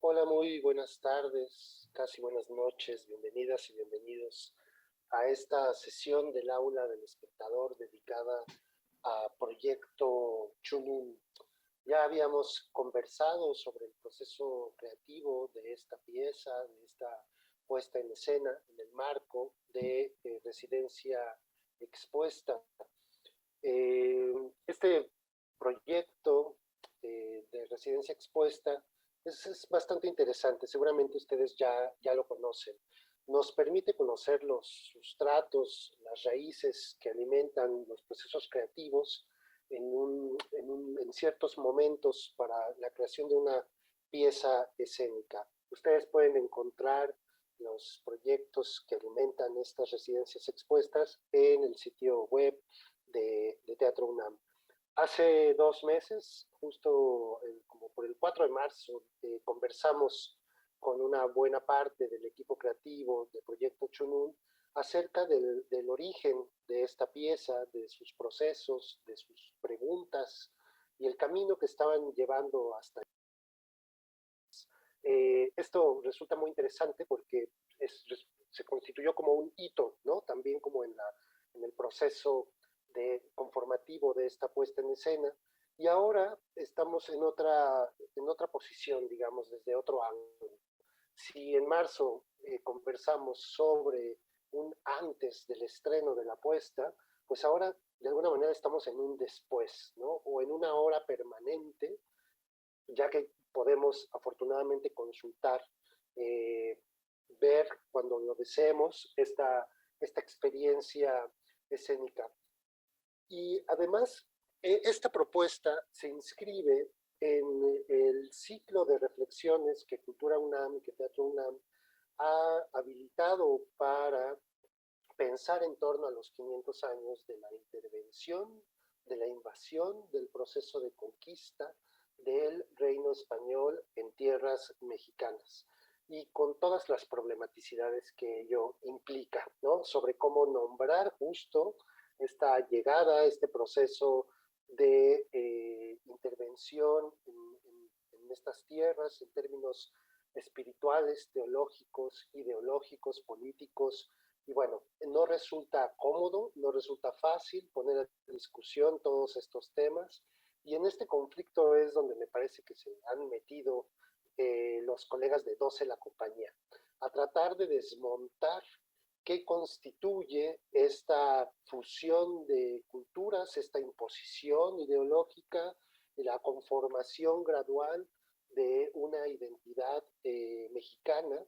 Hola, muy buenas tardes, casi buenas noches, bienvenidas y bienvenidos a esta sesión del aula del espectador dedicada a Proyecto Chunun. Ya habíamos conversado sobre el proceso creativo de esta pieza, de esta puesta en escena en el marco de Residencia Expuesta. Este proyecto de Residencia Expuesta es bastante interesante, seguramente ustedes ya lo conocen. Nos permite conocer los sustratos, las raíces que alimentan los procesos creativos en ciertos momentos para la creación de una pieza escénica. Ustedes pueden encontrar los proyectos que alimentan estas residencias expuestas en el sitio web de Teatro UNAM. Hace 2 meses, justo como por el 4 de marzo, conversamos con una buena parte del equipo creativo de Proyecto Chunun acerca del origen de esta pieza, de sus procesos, de sus preguntas y el camino que estaban llevando hasta. Esto resulta muy interesante porque se constituyó como un hito, ¿no? También como en el proceso conformativo de esta puesta en escena. Y ahora estamos en otra posición, digamos, desde otro ángulo. Si en marzo conversamos sobre un antes del estreno de la puesta, pues ahora de alguna manera estamos en un después, ¿no? O en una hora permanente, ya que podemos afortunadamente consultar, eh, ver cuando lo deseemos esta experiencia escénica. Y además, esta propuesta se inscribe en el ciclo de reflexiones que Cultura UNAM y que Teatro UNAM ha habilitado para pensar en torno a los 500 años de la intervención, de la invasión, del proceso de conquista del reino español en tierras mexicanas y con todas las problematicidades que ello implica, ¿no? Sobre cómo nombrar justo esta llegada, este proceso de intervención en estas tierras en términos espirituales, teológicos, ideológicos, políticos, y bueno, no resulta cómodo, no resulta fácil poner a discusión todos estos temas. Y en este conflicto es donde me parece que se han metido los colegas de 12 la compañía, a tratar de desmontar qué constituye esta fusión de culturas, esta imposición ideológica, la conformación gradual de una identidad mexicana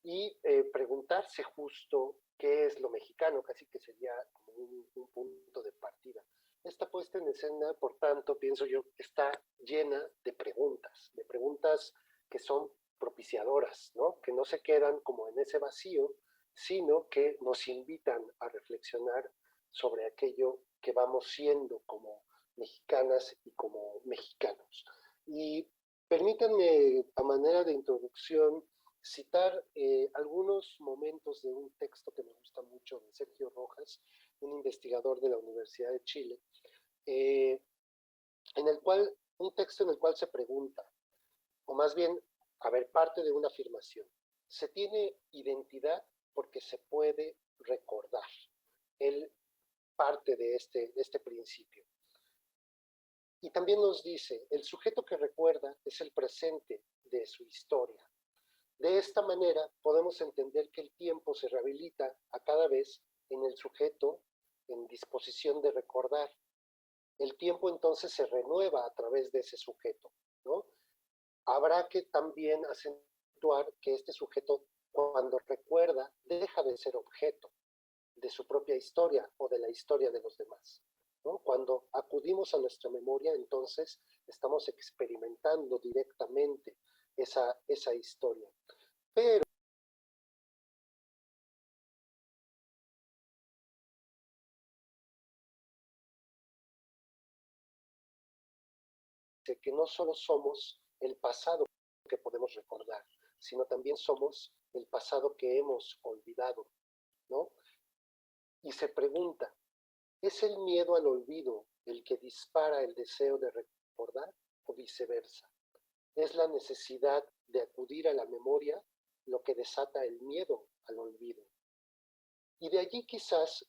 y preguntarse justo qué es lo mexicano, casi que sería como un punto de partida. Esta puesta en escena, por tanto, pienso yo, está llena de preguntas que son propiciadoras, ¿no? Que no se quedan como en ese vacío, sino que nos invitan a reflexionar sobre aquello que vamos siendo como mexicanas y como mexicanos. Y permítanme, a manera de introducción, citar algunos momentos de un texto que me gusta mucho de Sergio Rojas, un investigador de la Universidad de Chile, eh, un texto en el cual se pregunta, o más bien, a ver, parte de una afirmación. Se tiene identidad porque se puede recordar. Él parte de este principio. Y también nos dice, el sujeto que recuerda es el presente de su historia. De esta manera podemos entender que el tiempo se rehabilita a cada vez en el sujeto en disposición de recordar. El tiempo entonces se renueva a través de ese sujeto, ¿no? Habrá que también acentuar que este sujeto, cuando recuerda, deja de ser objeto de su propia historia o de la historia de los demás, ¿no? Cuando acudimos a nuestra memoria, entonces estamos experimentando directamente esa historia. Pero que no solo somos el pasado que podemos recordar, sino también somos el pasado que hemos olvidado, ¿no? Y se pregunta, ¿es el miedo al olvido el que dispara el deseo de recordar o viceversa? es la necesidad de acudir a la memoria lo que desata el miedo al olvido. Y de allí quizás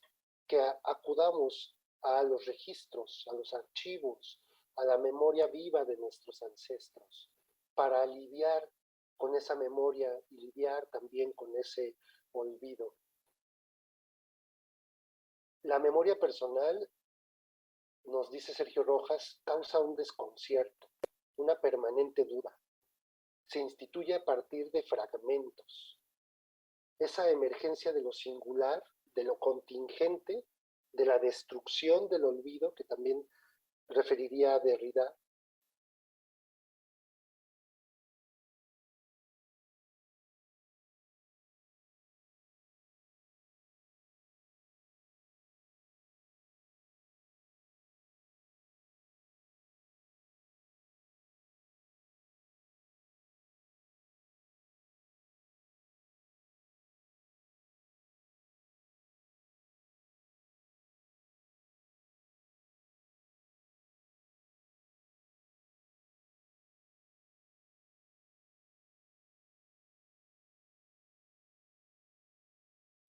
que acudamos a los registros, a los archivos, a la memoria viva de nuestros ancestros, para aliviar con esa memoria y lidiar también con ese olvido. La memoria personal, nos dice Sergio Rojas, causa un desconcierto, una permanente duda. Se instituye a partir de fragmentos. Esa emergencia de lo singular, de lo contingente, de la destrucción del olvido, que también referiría a Derrida,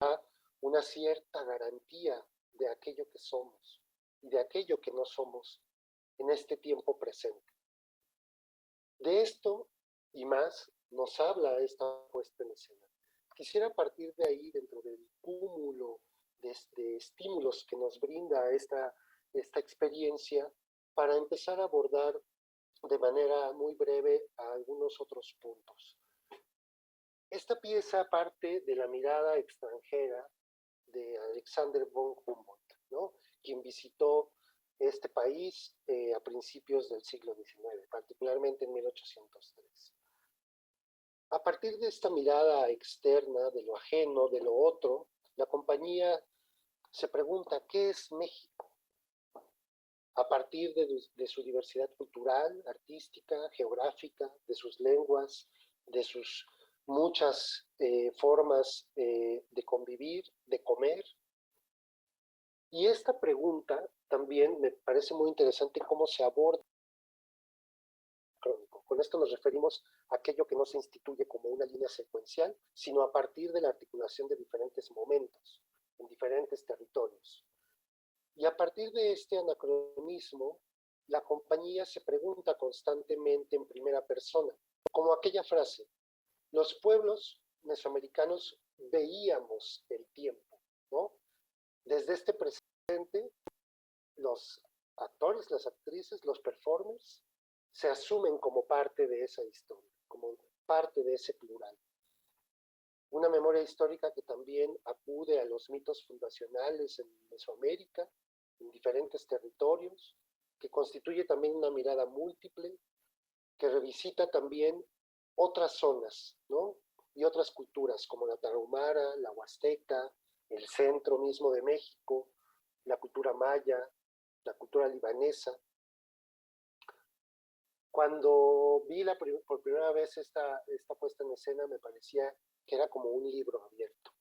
da una cierta garantía de aquello que somos y de aquello que no somos en este tiempo presente. De esto y más nos habla esta puesta en escena. Quisiera partir de ahí, dentro del cúmulo de estímulos que nos brinda esta experiencia, para empezar a abordar de manera muy breve a algunos otros puntos. Esta pieza parte de la mirada extranjera de Alexander von Humboldt, ¿no? Quien visitó este país a principios del siglo XIX, particularmente en 1803. A partir de esta mirada externa, de lo ajeno, de lo otro, la compañía se pregunta, ¿qué es México? A partir de su diversidad cultural, artística, geográfica, de sus lenguas, de sus muchas formas de convivir, de comer. Y esta pregunta también me parece muy interesante cómo se aborda crónico. Con esto nos referimos a aquello que no se instituye como una línea secuencial, sino a partir de la articulación de diferentes momentos, en diferentes territorios. Y a partir de este anacronismo, la compañía se pregunta constantemente en primera persona, como aquella frase, los pueblos mesoamericanos veíamos el tiempo, ¿no? Desde este presente, los actores, las actrices, los performers, se asumen como parte de esa historia, como parte de ese plural. Una memoria histórica que también acude a los mitos fundacionales en Mesoamérica, en diferentes territorios, que constituye también una mirada múltiple, que revisita también otras zonas, ¿no? Y otras culturas, como la tarahumara, la huasteca, el centro mismo de México, la cultura maya, la cultura libanesa. Cuando vi por primera vez esta puesta en escena, me parecía que era como un libro abierto,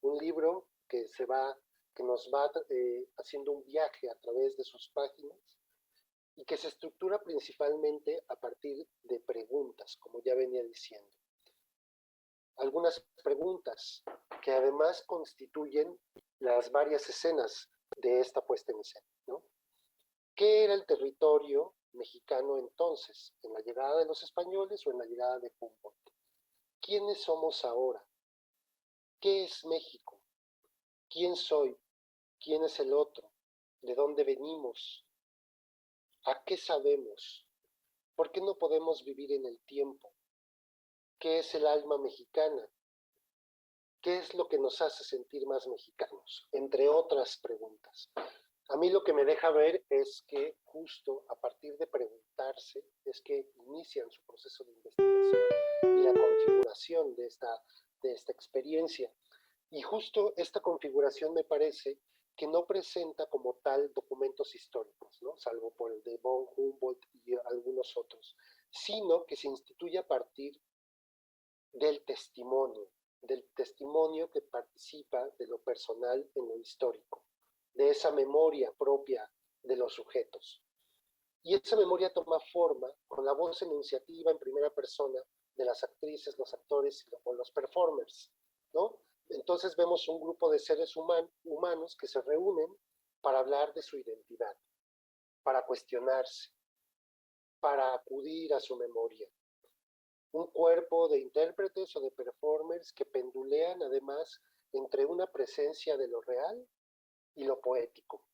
un libro que nos va haciendo un viaje a través de sus páginas y que se estructura principalmente a partir de preguntas, como ya venía diciendo. Algunas preguntas que además constituyen las varias escenas de esta puesta en escena, ¿no? ¿Qué era el territorio mexicano entonces, en la llegada de los españoles o en la llegada de Humboldt? ¿Quiénes somos ahora? ¿Qué es México? ¿Quién soy? ¿Quién es el otro? ¿De dónde venimos? ¿A qué sabemos? ¿Por qué no podemos vivir en el tiempo? ¿Qué es el alma mexicana? ¿Qué es lo que nos hace sentir más mexicanos? Entre otras preguntas. A mí lo que me deja ver es que justo a partir de preguntarse es que inician su proceso de investigación y la configuración de esta experiencia. Y justo esta configuración me parece que no presenta como tal documentos históricos, ¿no? Salvo por el de von Humboldt y algunos otros, sino que se instituye a partir del testimonio que participa de lo personal en lo histórico, de esa memoria propia de los sujetos. Y esa memoria toma forma con la voz enunciativa en primera persona de las actrices, los actores o los performers, ¿no? Entonces vemos un grupo de seres humanos que se reúnen para hablar de su identidad, para cuestionarse, para acudir a su memoria. Un cuerpo de intérpretes o de performers que pendulean además entre una presencia de lo real y lo poético,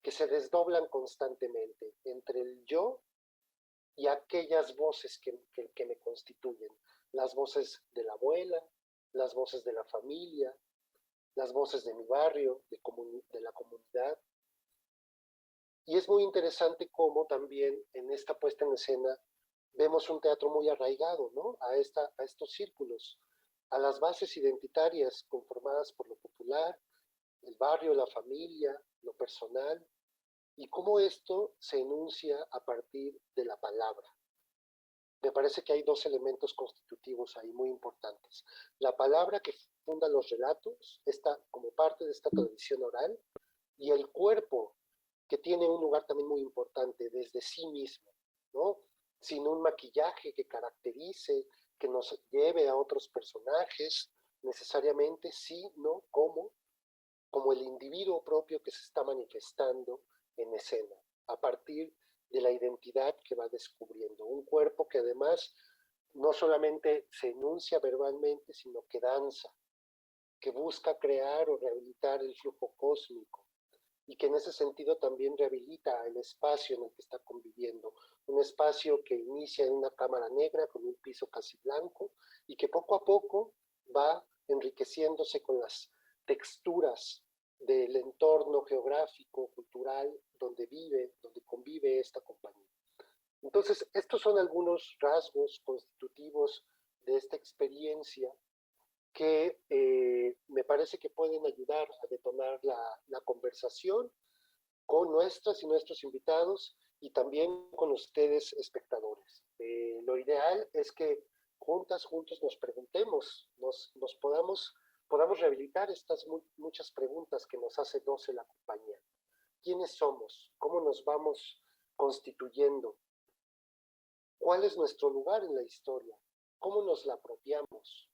que se desdoblan constantemente entre el yo y aquellas voces que me constituyen, las voces de la abuela, las voces de la familia, las voces de mi barrio, de la comunidad. Y es muy interesante cómo también en esta puesta en escena vemos un teatro muy arraigado, ¿no? A estos círculos, a las bases identitarias conformadas por lo popular, el barrio, la familia, lo personal, y cómo esto se enuncia a partir de la palabra. Me parece que hay dos elementos constitutivos ahí muy importantes. La palabra que funda los relatos, está como parte de esta tradición oral, y el cuerpo, que tiene un lugar también muy importante desde sí mismo, ¿no? Sin un maquillaje que caracterice, que nos lleve a otros personajes, necesariamente, sino como el individuo propio que se está manifestando en escena, a partir de la identidad que va descubriendo. Un cuerpo que además no solamente se enuncia verbalmente, sino que danza, que busca crear o rehabilitar el flujo cósmico, y que en ese sentido también rehabilita el espacio en el que está conviviendo, un espacio que inicia en una cámara negra con un piso casi blanco y que poco a poco va enriqueciéndose con las texturas del entorno geográfico, cultural, donde vive, donde convive esta compañía. Entonces, estos son algunos rasgos constitutivos de esta experiencia que me parece que pueden ayudar a detonar la conversación con nuestras y nuestros invitados y también con ustedes espectadores. Lo ideal es que juntos nos preguntemos, podamos rehabilitar estas muchas preguntas que nos hace 12 la compañía. ¿Quiénes somos? ¿Cómo nos vamos constituyendo? ¿Cuál es nuestro lugar en la historia? ¿Cómo nos la apropiamos?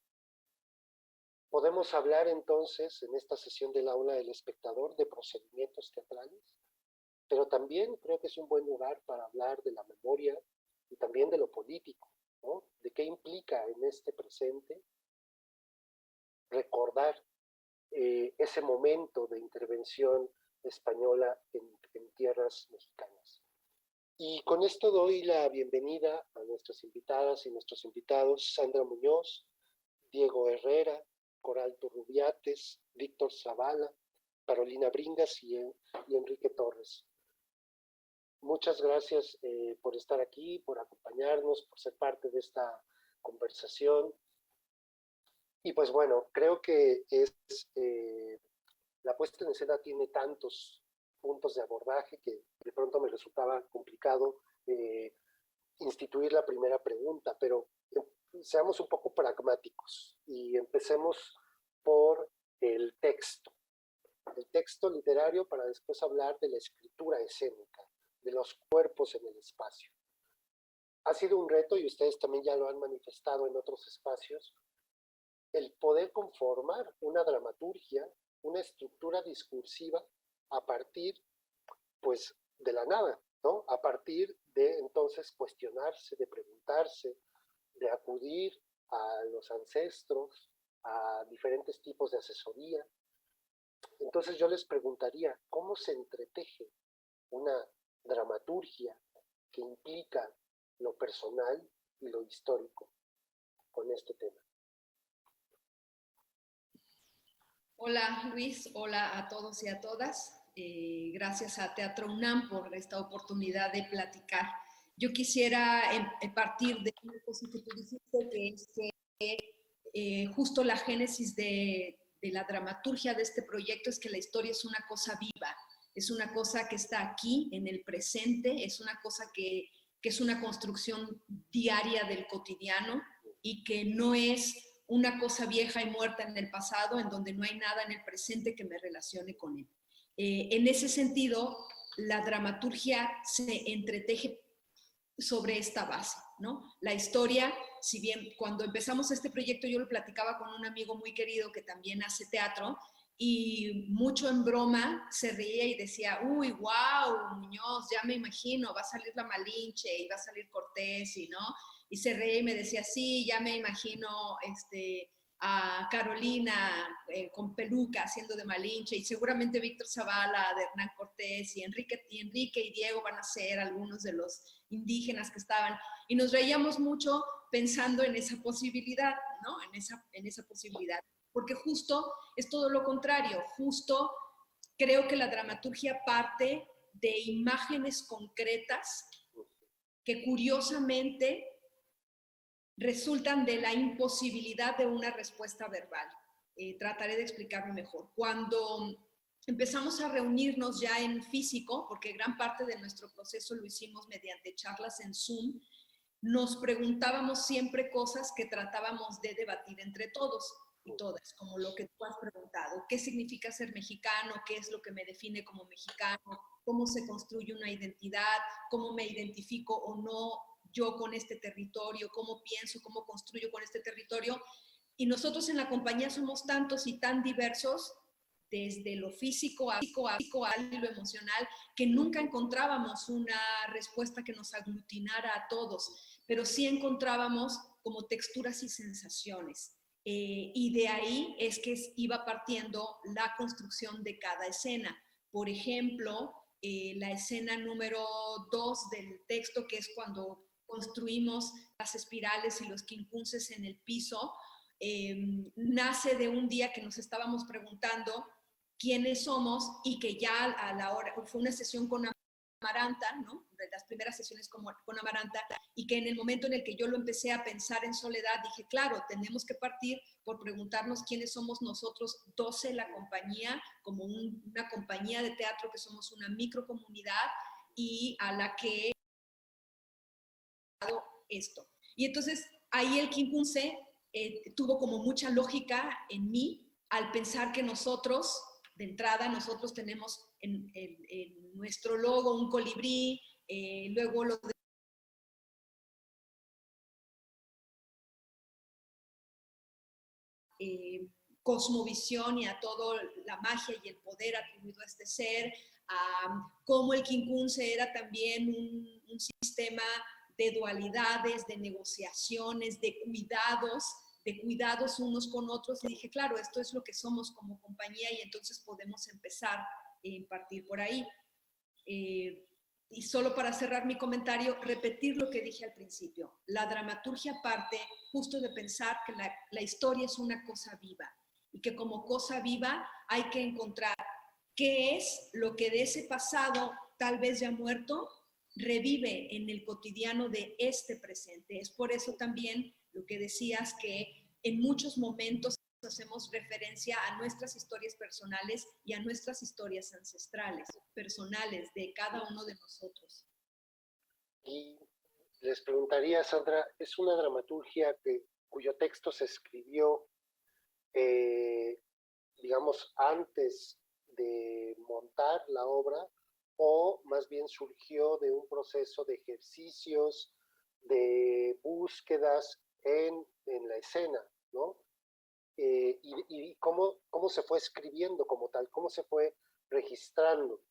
Podemos hablar entonces en esta sesión del aula del espectador de procedimientos teatrales, pero también creo que es un buen lugar para hablar de la memoria y también de lo político, ¿no? De qué implica en este presente recordar ese momento de intervención española en tierras mexicanas. Y con esto doy la bienvenida a nuestras invitadas y nuestros invitados, Sandra Muñoz, Diego Herrera, Coral Turrubiates, Víctor Zavala, Carolina Bringas y Enrique Torres. Muchas gracias por estar aquí, por acompañarnos, por ser parte de esta conversación. Y pues bueno, creo que la puesta en escena tiene tantos puntos de abordaje que de pronto me resultaba complicado instituir la primera pregunta, pero seamos un poco pragmáticos y empecemos por el texto literario para después hablar de la escritura escénica, de los cuerpos en el espacio. Ha sido un reto, y ustedes también ya lo han manifestado en otros espacios, el poder conformar una dramaturgia, una estructura discursiva a partir, pues, de la nada, ¿no? A partir de entonces cuestionarse, de preguntarse, de acudir a los ancestros, a diferentes tipos de asesoría. Entonces yo les preguntaría, ¿cómo se entreteje una dramaturgia que implica lo personal y lo histórico con este tema? Hola Luis, hola a todos y a todas. Gracias a Teatro UNAM por esta oportunidad de platicar. Yo quisiera partir de una cosa que tú dijiste, que es que justo la génesis de la dramaturgia de este proyecto es que la historia es una cosa viva, es una cosa que está aquí en el presente, es una cosa que es una construcción diaria del cotidiano y que no es una cosa vieja y muerta en el pasado, en donde no hay nada en el presente que me relacione con él. En ese sentido, la dramaturgia se entreteje sobre esta base, ¿no? La historia, si bien cuando empezamos este proyecto yo lo platicaba con un amigo muy querido que también hace teatro, y mucho en broma se reía y decía, uy, wow, Muñoz, ya me imagino, va a salir la Malinche y va a salir Cortés, y ¿no? Y se reía y me decía, sí, ya me imagino a Carolina con peluca haciendo de Malinche, y seguramente Víctor Zavala de Hernán Cortés, y Enrique y Diego van a ser algunos de los indígenas que estaban, y nos reíamos mucho pensando en esa posibilidad, ¿no? En esa posibilidad. Porque justo es todo lo contrario, justo creo que la dramaturgia parte de imágenes concretas que curiosamente resultan de la imposibilidad de una respuesta verbal. Trataré de explicarlo mejor. Cuando empezamos a reunirnos ya en físico, porque gran parte de nuestro proceso lo hicimos mediante charlas en Zoom, nos preguntábamos siempre cosas que tratábamos de debatir entre todos y todas, como lo que tú has preguntado. ¿Qué significa ser mexicano? ¿Qué es lo que me define como mexicano? ¿Cómo se construye una identidad? ¿Cómo me identifico o no yo con este territorio? ¿Cómo pienso? ¿Cómo construyo con este territorio? Y nosotros en la compañía somos tantos y tan diversos, desde lo físico a lo emocional, que nunca encontrábamos una respuesta que nos aglutinara a todos, pero sí encontrábamos como texturas y sensaciones. Y de ahí es que iba partiendo la construcción de cada escena. Por ejemplo, la escena número 2 del texto, que es cuando construimos las espirales y los quincunces en el piso, nace de un día que nos estábamos preguntando quiénes somos, y que ya a la hora, fue una sesión con Amaranta, ¿no? De las primeras sesiones con Amaranta, y que en el momento en el que yo lo empecé a pensar en soledad, dije, claro, tenemos que partir por preguntarnos quiénes somos nosotros 12, la compañía, como una compañía de teatro que somos una microcomunidad y a la que esto. Y entonces ahí el quincunce tuvo como mucha lógica en mí al pensar que nosotros, de entrada, nosotros tenemos en nuestro logo un colibrí, luego lo de cosmovisión y a toda la magia y el poder atribuido a este ser, cómo el quincunce era también un sistema de dualidades, de negociaciones, de cuidados unos con otros, y dije, claro, esto es lo que somos como compañía, y entonces podemos empezar a partir por ahí. Y solo para cerrar mi comentario, repetir lo que dije al principio. La dramaturgia parte justo de pensar que la historia es una cosa viva, y que como cosa viva hay que encontrar qué es lo que de ese pasado, tal vez ya muerto, revive en el cotidiano de este presente. Es por eso también lo que decías, que en muchos momentos hacemos referencia a nuestras historias personales y a nuestras historias ancestrales, personales de cada uno de nosotros. Y les preguntaría, Sandra, ¿es una dramaturgia cuyo texto se escribió, digamos, antes de montar la obra, o más bien surgió de un proceso de ejercicios, de búsquedas en la escena, ¿no? Y cómo se fue escribiendo como tal, cómo se fue registrando?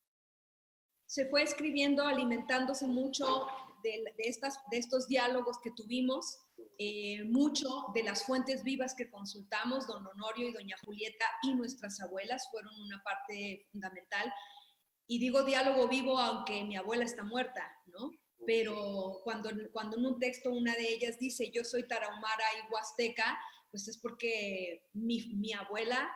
Se fue escribiendo alimentándose mucho de estos diálogos que tuvimos, mucho de las fuentes vivas que consultamos. Don Honorio y doña Julieta y nuestras abuelas fueron una parte fundamental. Y digo diálogo vivo aunque mi abuela está muerta, ¿no? Pero cuando en un texto una de ellas dice yo soy tarahumara y huasteca, pues es porque mi abuela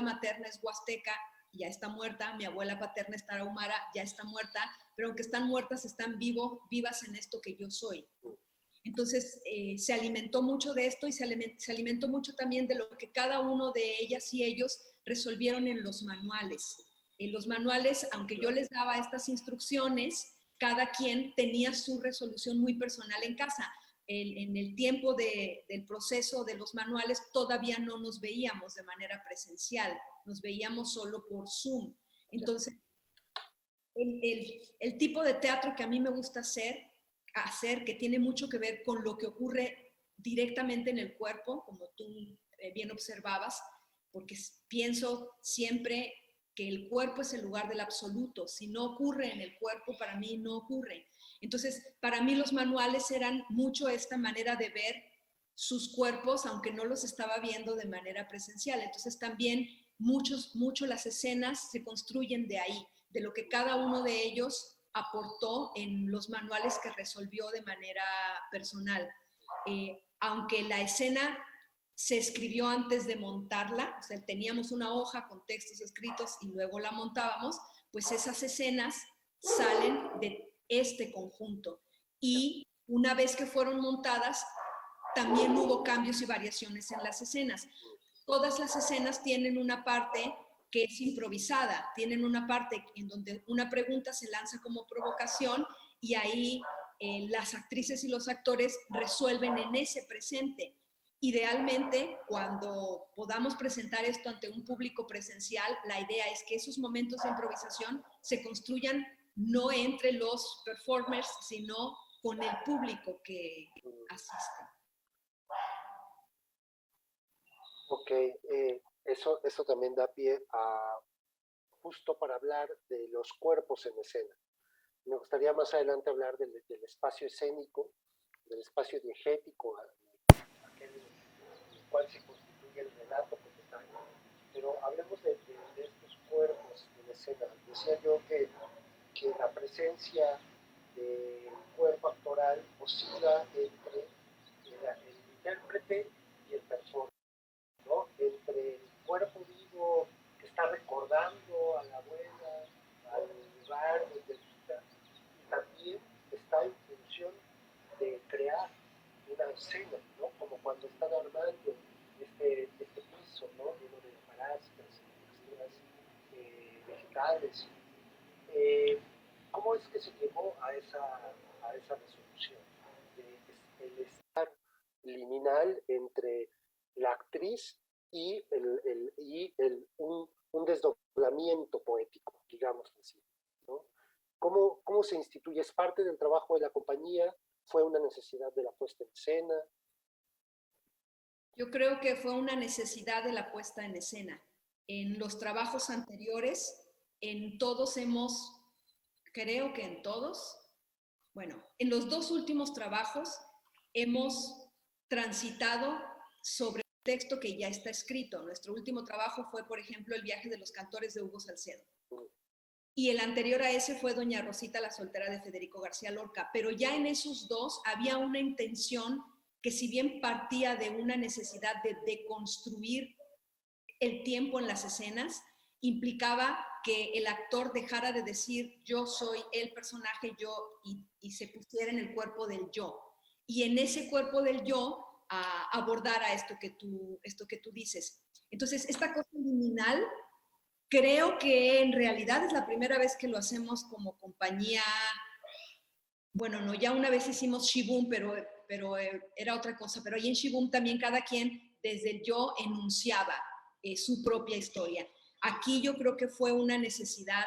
materna es huasteca, ya está muerta, mi abuela paterna es tarahumara, ya está muerta, pero aunque están muertas, están vivas en esto que yo soy. Entonces se alimentó mucho de esto, y se alimentó mucho también de lo que cada uno de ellas y ellos resolvieron en los manuales. En los manuales, aunque yo les daba estas instrucciones, cada quien tenía su resolución muy personal en casa. En el tiempo del proceso de los manuales todavía no nos veíamos de manera presencial, nos veíamos solo por Zoom. Entonces, el tipo de teatro que a mí me gusta hacer, que tiene mucho que ver con lo que ocurre directamente en el cuerpo, como tú bien observabas, porque pienso siempre que el cuerpo es el lugar del absoluto. Si no ocurre en el cuerpo, para mí no ocurre. Entonces, para mí los manuales eran mucho esta manera de ver sus cuerpos, aunque no los estaba viendo de manera presencial. Entonces, también mucho las escenas se construyen de ahí, de lo que cada uno de ellos aportó en los manuales que resolvió de manera personal. Aunque la escena se escribió antes de montarla, o sea, teníamos una hoja con textos escritos y luego la montábamos, pues esas escenas salen de este conjunto. Y una vez que fueron montadas, también hubo cambios y variaciones en las escenas. Todas las escenas tienen una parte que es improvisada, tienen una parte en donde una pregunta se lanza como provocación y ahí las actrices y los actores resuelven en ese presente. Idealmente, cuando podamos presentar esto ante un público presencial, la idea es que esos momentos de improvisación se construyan no entre los performers, sino con el público que asiste. Ok, eso también da pie a justo para hablar de los cuerpos en escena. Me gustaría más adelante hablar del espacio escénico, del espacio diegético, aquel en el cual se constituye el relato como tal. Pero hablemos de estos cuerpos en escena. Decía yo que la presencia del cuerpo actoral oscila entre el intérprete y el performer, ¿no? Entre el cuerpo vivo que está recordando a la abuela, al lugar donde está, y también está en función de crear una escena, ¿no? Como cuando están armando este piso, ¿no? Lleno de parásitas, texturas vegetales. ¿Cómo es que se llegó a esa resolución? El estar liminal entre la actriz y un desdoblamiento poético, digamos así, ¿no? ¿Cómo se instituye? ¿Es parte del trabajo de la compañía? ¿Fue una necesidad de la puesta en escena? Yo creo que fue una necesidad de la puesta en escena. En los trabajos anteriores, en todos creo que en todos, bueno, en los dos últimos trabajos hemos transitado sobre un texto que ya está escrito. Nuestro último trabajo fue, por ejemplo, El viaje de los cantores de Hugo Salcedo. Y el anterior a ese fue Doña Rosita la soltera de Federico García Lorca. Pero ya en esos dos había una intención que, si bien partía de una necesidad de deconstruir el tiempo en las escenas, implicaba que el actor dejara de decir yo soy el personaje yo y se pusiera en el cuerpo del yo. Y en ese cuerpo del yo abordara esto que tú dices. Entonces, esta cosa liminal, creo que en realidad es la primera vez que lo hacemos como compañía. Bueno, no, ya una vez hicimos Shibum, pero era otra cosa. Pero ahí en Shibum también cada quien desde el yo enunciaba su propia historia. Aquí yo creo que fue una necesidad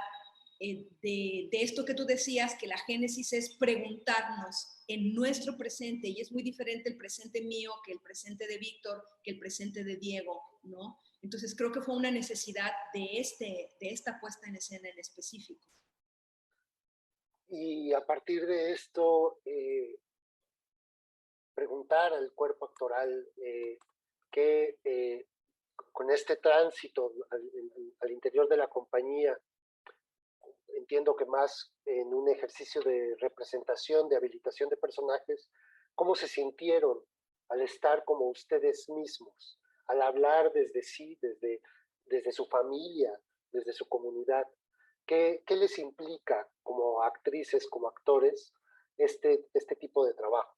de esto que tú decías, que la génesis es preguntarnos en nuestro presente, y es muy diferente el presente mío que el presente de Víctor, que el presente de Diego, ¿no? Entonces creo que fue una necesidad de esta puesta en escena en específico. Y a partir de esto, preguntar al cuerpo actoral que con este tránsito al interior de la compañía, entiendo que más en un ejercicio de representación, de habilitación de personajes, ¿cómo se sintieron al estar como ustedes mismos, al hablar desde sí, desde su familia, desde su comunidad? ¿Qué les implica como actrices, como actores, este tipo de trabajo?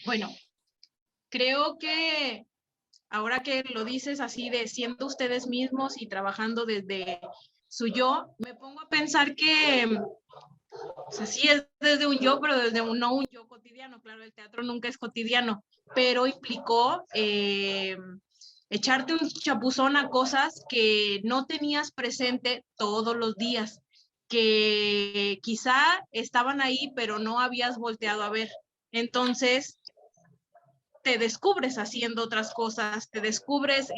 Bueno, creo que ahora que lo dices así de siendo ustedes mismos y trabajando desde su yo, me pongo a pensar que O sea, sí es desde un yo, pero desde no un yo cotidiano. Claro, el teatro nunca es cotidiano, pero implicó echarte un chapuzón a cosas que no tenías presente todos los días, que quizá estaban ahí, pero no habías volteado a ver. Entonces, te descubres haciendo otras cosas, te descubres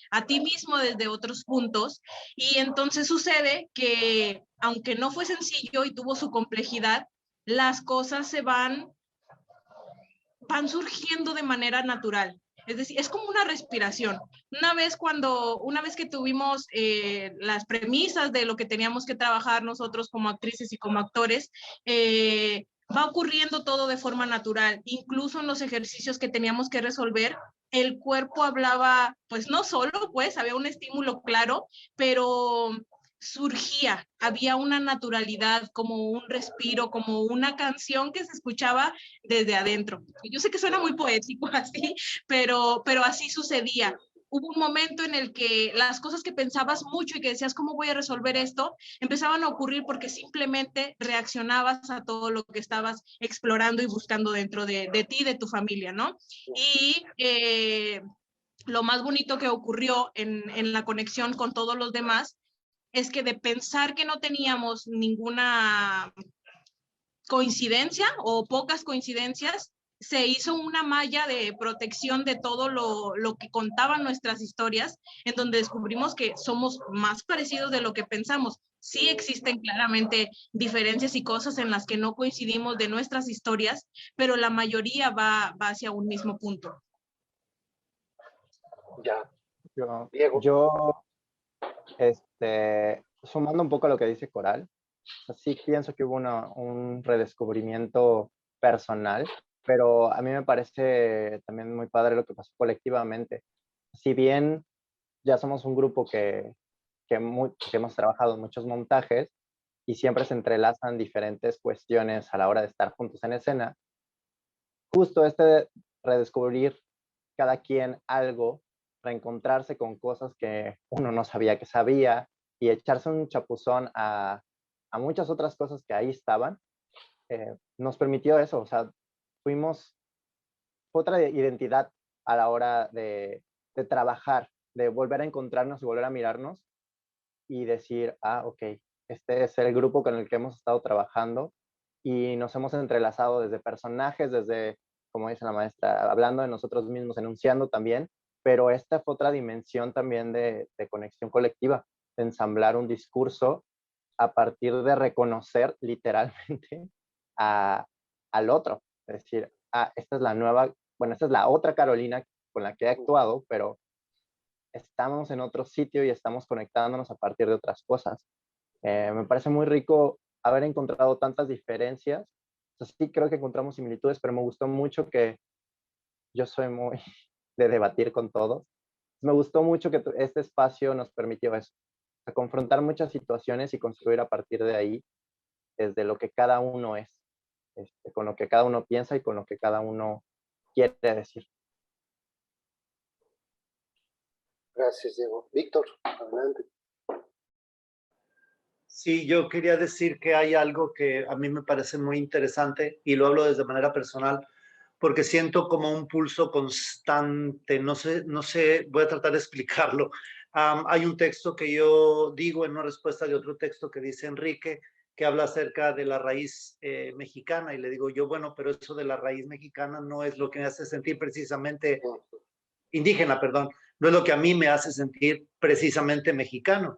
a ti mismo desde otros puntos, y entonces sucede que, aunque no fue sencillo y tuvo su complejidad, las cosas van surgiendo de manera natural. Es decir, es como una respiración. Una vez que tuvimos las premisas de lo que teníamos que trabajar nosotros como actrices y como actores, va ocurriendo todo de forma natural. Incluso en los ejercicios que teníamos que resolver, el cuerpo hablaba, pues no solo, pues había un estímulo claro, pero surgía, había una naturalidad, como un respiro, como una canción que se escuchaba desde adentro. Yo sé que suena muy poético así, pero así sucedía. Hubo un momento en el que las cosas que pensabas mucho y que decías, ¿cómo voy a resolver esto?, empezaban a ocurrir porque simplemente reaccionabas a todo lo que estabas explorando y buscando dentro de ti, de tu familia, ¿no? Y lo más bonito que ocurrió en la conexión con todos los demás es que, de pensar que no teníamos ninguna coincidencia o pocas coincidencias, se hizo una malla de protección de todo lo que contaban nuestras historias, en donde descubrimos que somos más parecidos de lo que pensamos. Sí existen claramente diferencias y cosas en las que no coincidimos de nuestras historias, pero la mayoría va hacia un mismo punto. Ya, Yo, Diego. yo sumando un poco a lo que dice Coral, sí pienso que hubo un redescubrimiento personal, pero a mí me parece también muy padre lo que pasó colectivamente. Si bien ya somos un grupo que hemos trabajado en muchos montajes y siempre se entrelazan diferentes cuestiones a la hora de estar juntos en escena, justo redescubrir cada quien algo, reencontrarse con cosas que uno no sabía que sabía y echarse un chapuzón a muchas otras cosas que ahí estaban, nos permitió eso. O sea, fue otra identidad a la hora de trabajar, de volver a encontrarnos y volver a mirarnos y decir, ok, este es el grupo con el que hemos estado trabajando y nos hemos entrelazado desde personajes, desde, como dice la maestra, hablando de nosotros mismos, enunciando también, pero esta fue otra dimensión también de conexión colectiva, de ensamblar un discurso a partir de reconocer literalmente al otro. Es decir, esta es la nueva, bueno, esta es la otra Carolina con la que he actuado, pero estamos en otro sitio y estamos conectándonos a partir de otras cosas. Me parece muy rico haber encontrado tantas diferencias. O sea, sí creo que encontramos similitudes, pero me gustó mucho que yo soy muy de debatir con todos. Me gustó mucho que este espacio nos permitió eso, a confrontar muchas situaciones y construir a partir de ahí, desde lo que cada uno es, con lo que cada uno piensa y con lo que cada uno quiere decir. Gracias, Diego. Víctor, adelante. Sí, yo quería decir que hay algo que a mí me parece muy interesante y lo hablo desde manera personal porque siento como un pulso constante, no sé, voy a tratar de explicarlo. Hay un texto que yo digo en una respuesta de otro texto que dice Enrique, que habla acerca de la raíz mexicana, y le digo yo, bueno, pero eso de la raíz mexicana no es lo que me hace sentir precisamente indígena, perdón, no es lo que a mí me hace sentir precisamente mexicano.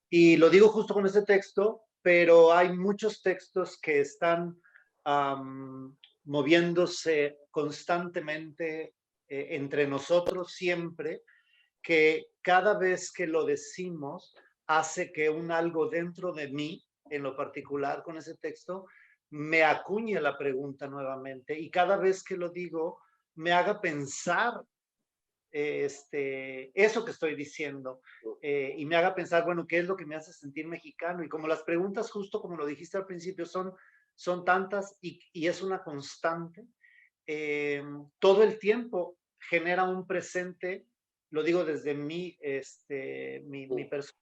Y lo digo justo con este texto, pero hay muchos textos que están moviéndose constantemente entre nosotros siempre, que cada vez que lo decimos hace que un algo dentro de mí, en lo particular con ese texto, me acuñe la pregunta nuevamente y cada vez que lo digo me haga pensar eso que estoy diciendo y me haga pensar, bueno, ¿qué es lo que me hace sentir mexicano? Y como las preguntas, justo como lo dijiste al principio, son tantas y es una constante, todo el tiempo genera un presente, lo digo desde mi persona,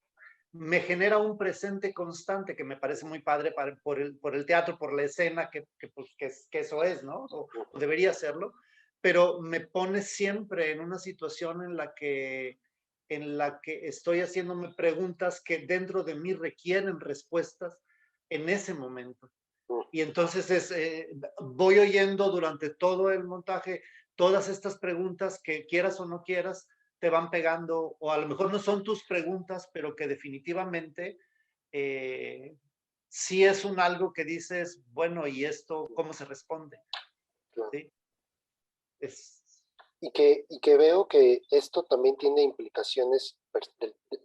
me genera un presente constante que me parece muy padre por el teatro, por la escena, pues, que eso es, ¿no? O debería serlo, pero me pone siempre en una situación en la que estoy haciéndome preguntas que dentro de mí requieren respuestas en ese momento. Y entonces voy oyendo durante todo el montaje todas estas preguntas que quieras o no quieras, te van pegando, o a lo mejor no son tus preguntas, pero que definitivamente sí es un algo que dices, bueno, ¿y esto cómo se responde? Claro. ¿Sí? Y que veo que esto también tiene implicaciones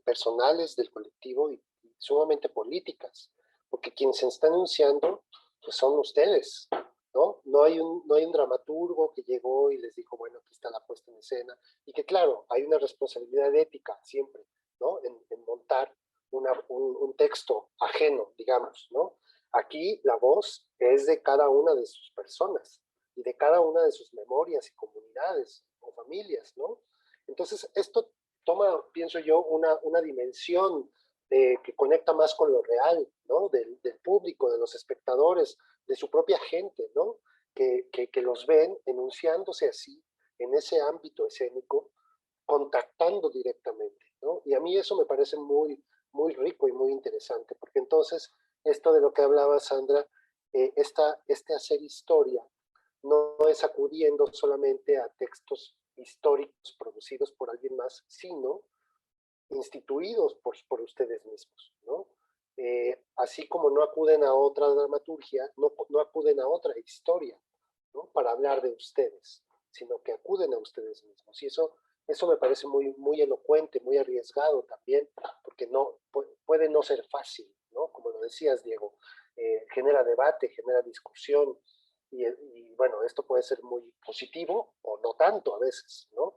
personales del colectivo y sumamente políticas, porque quienes se están anunciando pues son ustedes, ¿no? No hay un dramaturgo que llegó y les dijo, bueno, aquí está la puesta en escena, y que claro, hay una responsabilidad ética siempre, ¿no? En montar un texto ajeno, digamos, ¿no? Aquí la voz es de cada una de sus personas y de cada una de sus memorias y comunidades o familias, ¿no? Entonces, esto toma, pienso yo, una dimensión que conecta más con lo real, ¿no? Del público, de los espectadores, de su propia gente, ¿no? Que los ven enunciándose así, en ese ámbito escénico, contactando directamente, ¿no? Y a mí eso me parece muy, muy rico y muy interesante, porque entonces, esto de lo que hablaba Sandra, este hacer historia, no es acudiendo solamente a textos históricos producidos por alguien más, sino instituidos por ustedes mismos, ¿no? Así como no acuden a otra dramaturgia, no acuden a otra historia, ¿no? Para hablar de ustedes, sino que acuden a ustedes mismos. Y eso me parece muy, muy elocuente, muy arriesgado también, porque puede no ser fácil, ¿no? Como lo decías, Diego, genera debate, genera discusión, y bueno, esto puede ser muy positivo o no tanto a veces, ¿no?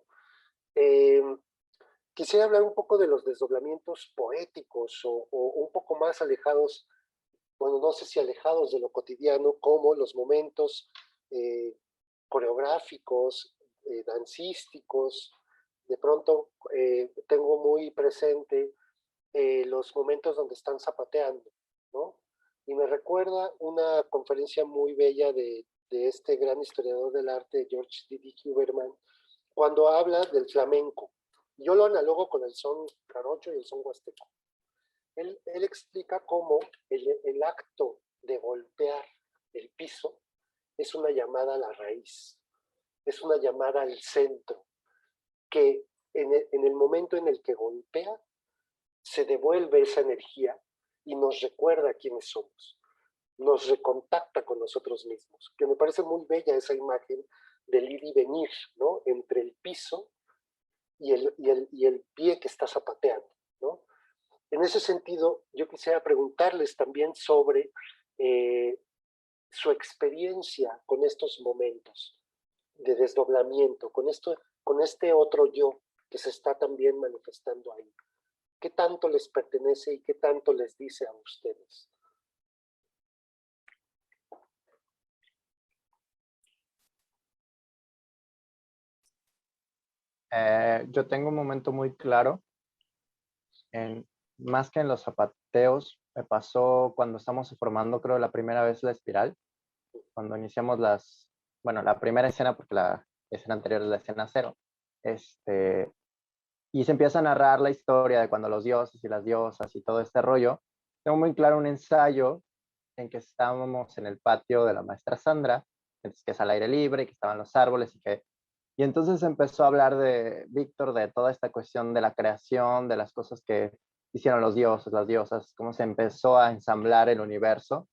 Quisiera hablar un poco de los desdoblamientos poéticos o un poco más alejados, bueno, no sé si alejados de lo cotidiano, como los momentos coreográficos, dancísticos. De pronto tengo muy presente los momentos donde están zapateando, ¿no? Y me recuerda una conferencia muy bella de este gran historiador del arte, George D.D. Huberman, cuando habla del flamenco. Yo lo analogo con el son jarocho y el son huasteco. Él explica cómo el acto de golpear el piso es una llamada a la raíz, es una llamada al centro, que en el momento en el que golpea, se devuelve esa energía y nos recuerda quiénes somos, nos recontacta con nosotros mismos, que me parece muy bella esa imagen del ir y venir, ¿no? Entre el piso y el pie que está zapateando, ¿no? En ese sentido, yo quisiera preguntarles también sobre su experiencia con estos momentos de desdoblamiento, con este otro yo que se está también manifestando ahí. ¿Qué tanto les pertenece y qué tanto les dice a ustedes? Yo tengo un momento muy claro, más que en los zapateos, me pasó cuando estamos formando, creo, la primera vez la espiral, cuando iniciamos la primera escena, porque la escena anterior es la escena 0, y se empieza a narrar la historia de cuando los dioses y las diosas y todo este rollo. Tengo muy claro un ensayo en que estábamos en el patio de la maestra Sandra, que es al aire libre, que estaban los árboles y entonces empezó a hablar de Víctor, de toda esta cuestión de la creación, de las cosas que hicieron los dioses, las diosas, cómo se empezó a ensamblar el universo.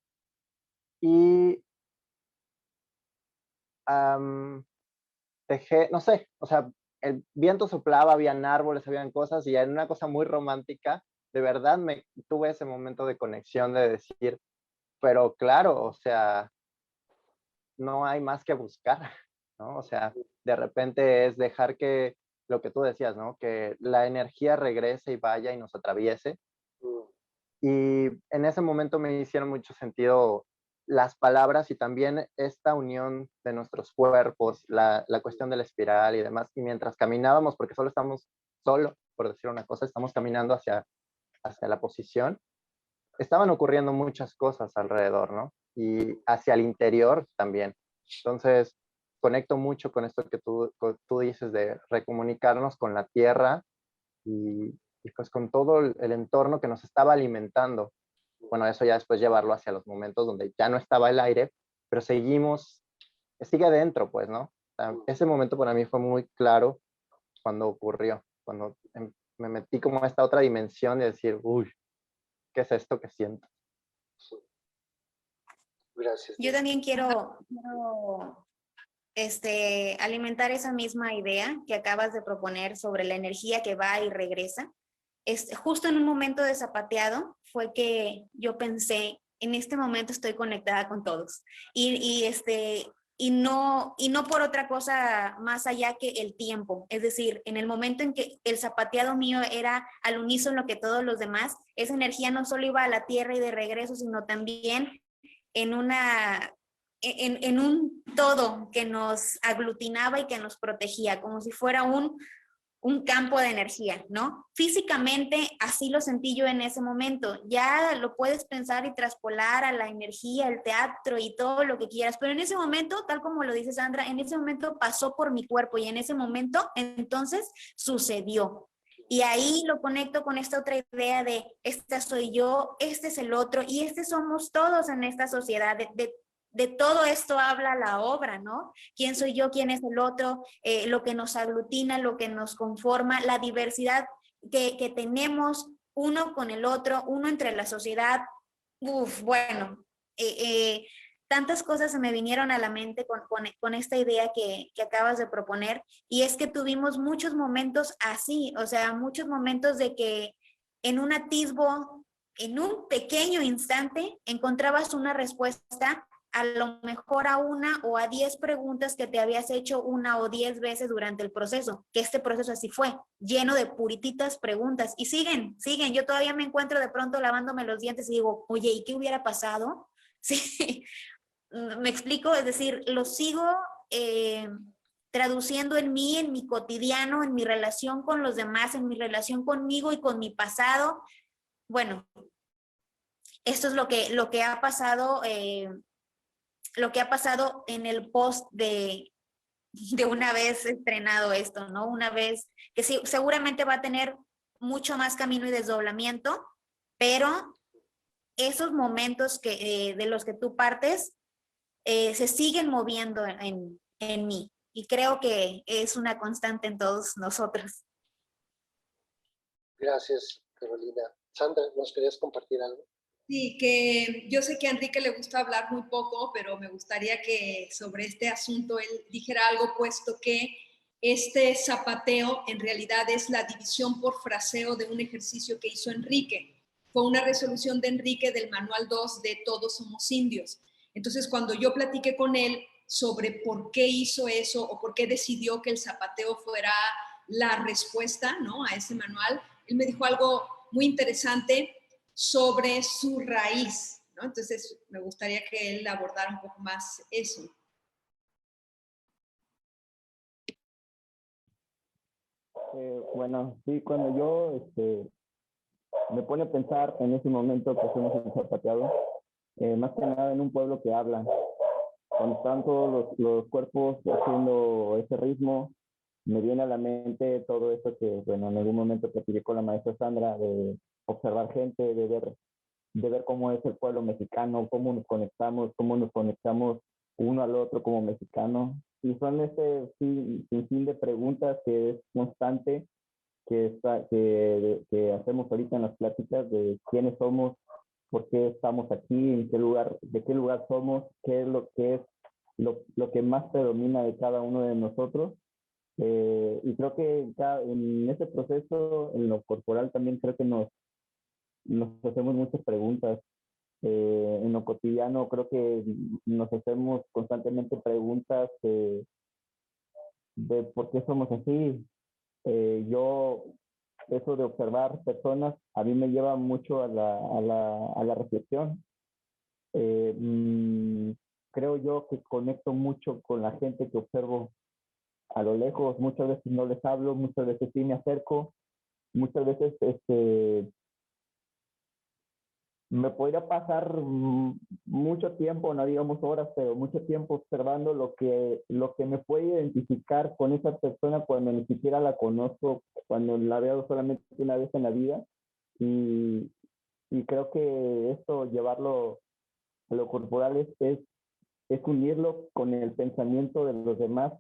Y no sé, o sea, el viento soplaba, habían árboles, habían cosas, y en una cosa muy romántica, de verdad tuve ese momento de conexión de decir, pero claro, o sea, no hay más que buscar, ¿no? O sea, de repente es dejar que lo que tú decías, ¿no? Que la energía regrese y vaya y nos atraviese. Y en ese momento me hicieron mucho sentido las palabras y también esta unión de nuestros cuerpos, la cuestión de la espiral y demás. Y mientras caminábamos, porque solo, por decir una cosa, estamos caminando hacia hacia la posición, estaban ocurriendo muchas cosas alrededor, ¿no? Y hacia el interior también. Entonces, conecto mucho con esto que tú dices de recomunicarnos con la tierra y pues con todo el entorno que nos estaba alimentando. Bueno, eso ya después llevarlo hacia los momentos donde ya no estaba el aire, pero sigue adentro, pues, ¿no? O sea, ese momento para mí fue muy claro cuando ocurrió, cuando me metí como a esta otra dimensión de decir, uy, ¿qué es esto que siento? Gracias. Yo también quiero alimentar esa misma idea que acabas de proponer sobre la energía que va y regresa. Justo en un momento de zapateado fue que yo pensé, en este momento estoy conectada con todos. Y no por otra cosa más allá que el tiempo. Es decir, en el momento en que el zapateado mío era al unísono que todos los demás, esa energía no solo iba a la tierra y de regreso, sino también en un todo que nos aglutinaba y que nos protegía, como si fuera un campo de energía, ¿no? Físicamente así lo sentí yo en ese momento. Ya lo puedes pensar y traspolar a la energía, el teatro y todo lo que quieras, pero en ese momento, tal como lo dice Sandra, en ese momento pasó por mi cuerpo y en ese momento entonces sucedió. Y ahí lo conecto con esta otra idea de esta soy yo, este es el otro y este somos todos en esta sociedad. De todo esto habla la obra, ¿no? ¿Quién soy yo? ¿Quién es el otro? Lo que nos aglutina, lo que nos conforma, la diversidad que tenemos uno con el otro, uno entre la sociedad. Bueno, tantas cosas se me vinieron a la mente con esta idea que acabas de proponer, y es que tuvimos muchos momentos así, o sea, muchos momentos de que en un atisbo, en un pequeño instante, encontrabas una respuesta a lo mejor a una o a 10 preguntas que te habías hecho una o 10 veces durante el proceso, que este proceso así fue, lleno de purititas preguntas, y siguen, yo todavía me encuentro de pronto lavándome los dientes y digo, oye, ¿y qué hubiera pasado? Sí, me explico, es decir, lo sigo traduciendo en mí, en mi cotidiano, en mi relación con los demás, en mi relación conmigo y con mi pasado. Bueno, esto es lo que ha pasado, en el post de una vez estrenado esto, ¿no? Una vez que sí, seguramente va a tener mucho más camino y desdoblamiento, pero esos momentos de los que tú partes se siguen moviendo en mí, y creo que es una constante en todos nosotros. Gracias, Carolina. Sandra, ¿nos querías compartir algo? Sí, que yo sé que a Enrique le gusta hablar muy poco, pero me gustaría que sobre este asunto él dijera algo, puesto que este zapateo en realidad es la división por fraseo de un ejercicio que hizo Enrique. Fue una resolución de Enrique del Manual 2 de Todos Somos Indios. Entonces, cuando yo platiqué con él sobre por qué hizo eso o por qué decidió que el zapateo fuera la respuesta, ¿no?, a ese manual, él me dijo algo muy interesante sobre su raíz, ¿no? Entonces, me gustaría que él abordara un poco más eso. Bueno, sí, cuando yo me pone a pensar en ese momento que fuimos en Zapateado, más que nada en un pueblo que habla, cuando están todos los cuerpos haciendo ese ritmo, me viene a la mente todo eso que, bueno, en algún momento platiqué con la maestra Sandra, de observar gente, de ver cómo es el pueblo mexicano, cómo nos conectamos uno al otro como mexicano. Y son sinfín de preguntas que es constante, que hacemos ahorita en las pláticas, de quiénes somos, por qué estamos aquí, de qué lugar somos, qué es lo que más predomina de cada uno de nosotros. Y creo que en ese proceso, en lo corporal, también creo que nos hacemos muchas preguntas. En lo cotidiano creo que nos hacemos constantemente preguntas de por qué somos así. Eso de observar personas a mí me lleva mucho a la reflexión. Creo yo que conecto mucho con la gente que observo a lo lejos. Muchas veces no les hablo, muchas veces sí me acerco, muchas veces me podría pasar mucho tiempo, no digamos horas, pero mucho tiempo observando lo que me puede identificar con esa persona cuando ni siquiera la conozco, cuando la veo solamente una vez en la vida. Y creo que esto, llevarlo a lo corporal, es unirlo con el pensamiento de los demás,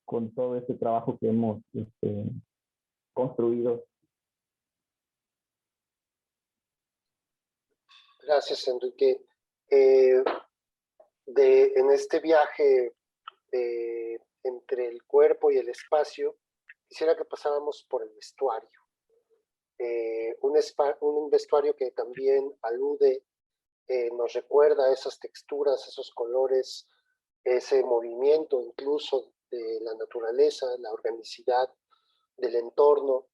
con todo este trabajo que hemos construido. Gracias, Enrique. En este viaje entre el cuerpo y el espacio, quisiera que pasáramos por el vestuario. Un vestuario que también alude, nos recuerda a esas texturas, esos colores, ese movimiento incluso de la naturaleza, la organicidad del entorno.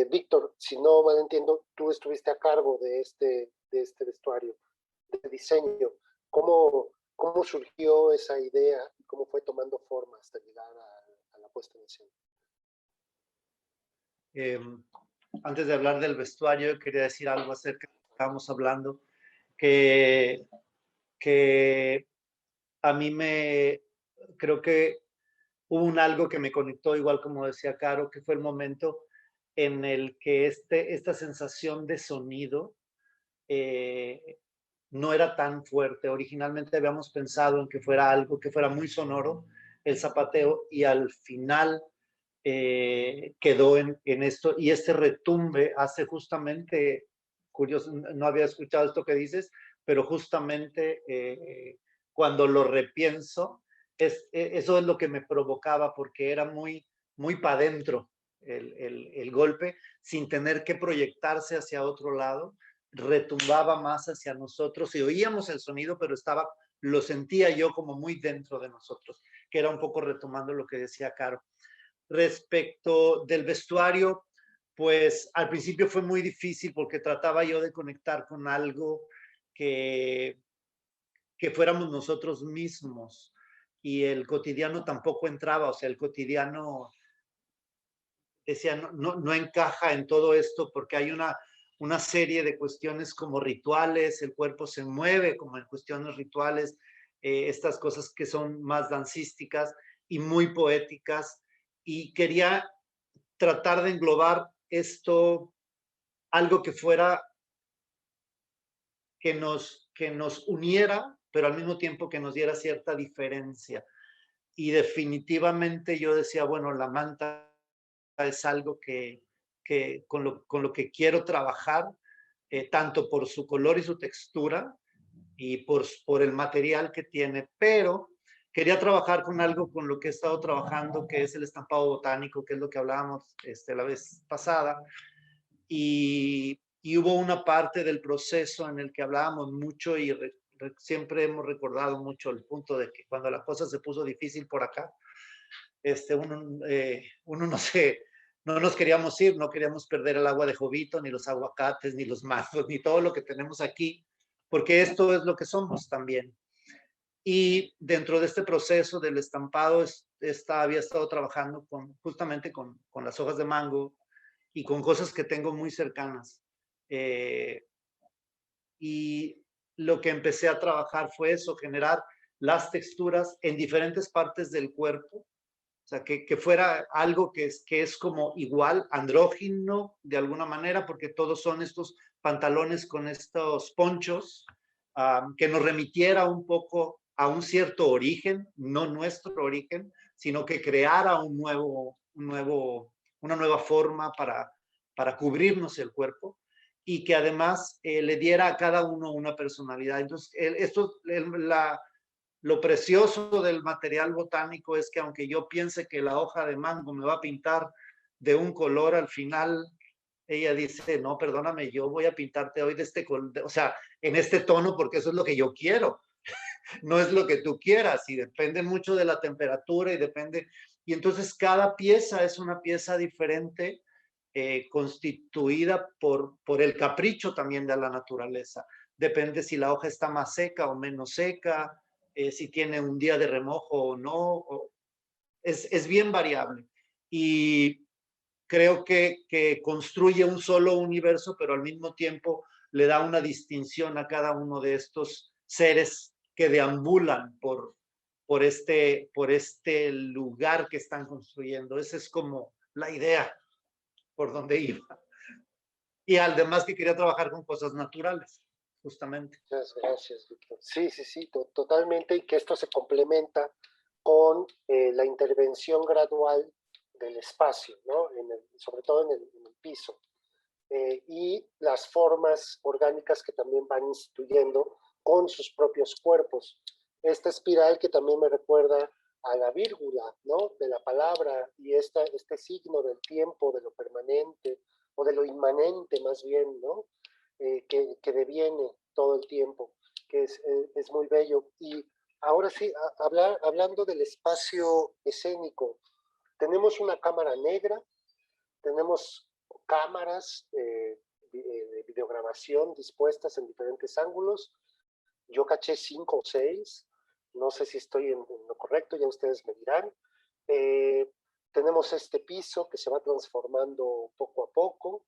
Víctor, si no mal entiendo, tú estuviste a cargo de este vestuario, de diseño. ¿Cómo surgió esa idea y cómo fue tomando forma hasta llegar a la puesta en escena? Antes de hablar del vestuario, quería decir algo acerca de lo que estábamos hablando, que a mí creo que hubo algo que me conectó, igual como decía Caro, que fue el momento en el que esta sensación de sonido no era tan fuerte. Originalmente habíamos pensado en que fuera algo que fuera muy sonoro, el zapateo, y al final quedó en esto, y este retumbe hace justamente, curioso, no había escuchado esto que dices, pero justamente cuando lo repienso, eso es lo que me provocaba, porque era muy, muy para adentro el golpe, sin tener que proyectarse hacia otro lado, retumbaba más hacia nosotros y oíamos el sonido, pero lo sentía yo como muy dentro de nosotros, que era un poco retomando lo que decía Caro. Respecto del vestuario, pues al principio fue muy difícil porque trataba yo de conectar con algo que fuéramos nosotros mismos, y el cotidiano tampoco entraba, o sea, el cotidiano decía, no encaja en todo esto, porque hay una serie de cuestiones como rituales, el cuerpo se mueve como en cuestiones rituales, estas cosas que son más dancísticas y muy poéticas, y quería tratar de englobar esto, algo que fuera, que nos uniera, pero al mismo tiempo que nos diera cierta diferencia. Y definitivamente yo decía, bueno, la manta es algo con lo que quiero trabajar, tanto por su color y su textura y por el material que tiene, pero quería trabajar con algo con lo que he estado trabajando, que es el estampado botánico, que es lo que hablábamos la vez pasada, y hubo una parte del proceso en el que hablábamos mucho y siempre hemos recordado mucho el punto de que cuando la cosa se puso difícil por acá, uno no nos queríamos ir, no queríamos perder el agua de Jovito, ni los aguacates, ni los mangos, ni todo lo que tenemos aquí, porque esto es lo que somos también. Y dentro de este proceso del estampado había estado trabajando justamente con las hojas de mango y con cosas que tengo muy cercanas. Y lo que empecé a trabajar fue eso, generar las texturas en diferentes partes del cuerpo, o sea, que fuera algo que es como igual, andrógino de alguna manera, porque todos son estos pantalones con estos ponchos, que nos remitiera un poco a un cierto origen, no nuestro origen, sino que creara una nueva forma para cubrirnos el cuerpo, y que además le diera a cada uno una personalidad. Entonces, lo precioso del material botánico es que aunque yo piense que la hoja de mango me va a pintar de un color, al final ella dice, no, perdóname, yo voy a pintarte hoy de este color, o sea, en este tono, porque eso es lo que yo quiero, no es lo que tú quieras, y depende mucho de la temperatura y entonces cada pieza es una pieza diferente, constituida por el capricho también de la naturaleza. Depende si la hoja está más seca o menos seca, si tiene un día de remojo o no, es bien variable. Y creo que construye un solo universo, pero al mismo tiempo le da una distinción a cada uno de estos seres que deambulan por este lugar que están construyendo. Esa es como la idea por donde iba. Y además que quería trabajar con cosas naturales, justamente. Muchas gracias, Víctor. Sí, sí, sí, totalmente, y que esto se complementa con la intervención gradual del espacio, ¿no? Sobre todo en el piso. Y las formas orgánicas que también van instituyendo con sus propios cuerpos. Esta espiral que también me recuerda a la vírgula, ¿no? De la palabra, y este signo del tiempo, de lo permanente, o de lo inmanente más bien, ¿no? Que deviene todo el tiempo, que es muy bello. Y ahora sí, hablando del espacio escénico, tenemos una cámara negra, tenemos cámaras de videograbación dispuestas en diferentes ángulos. Yo caché 5 o 6, no sé si estoy en lo correcto, ya ustedes me dirán. Tenemos este piso que se va transformando poco a poco,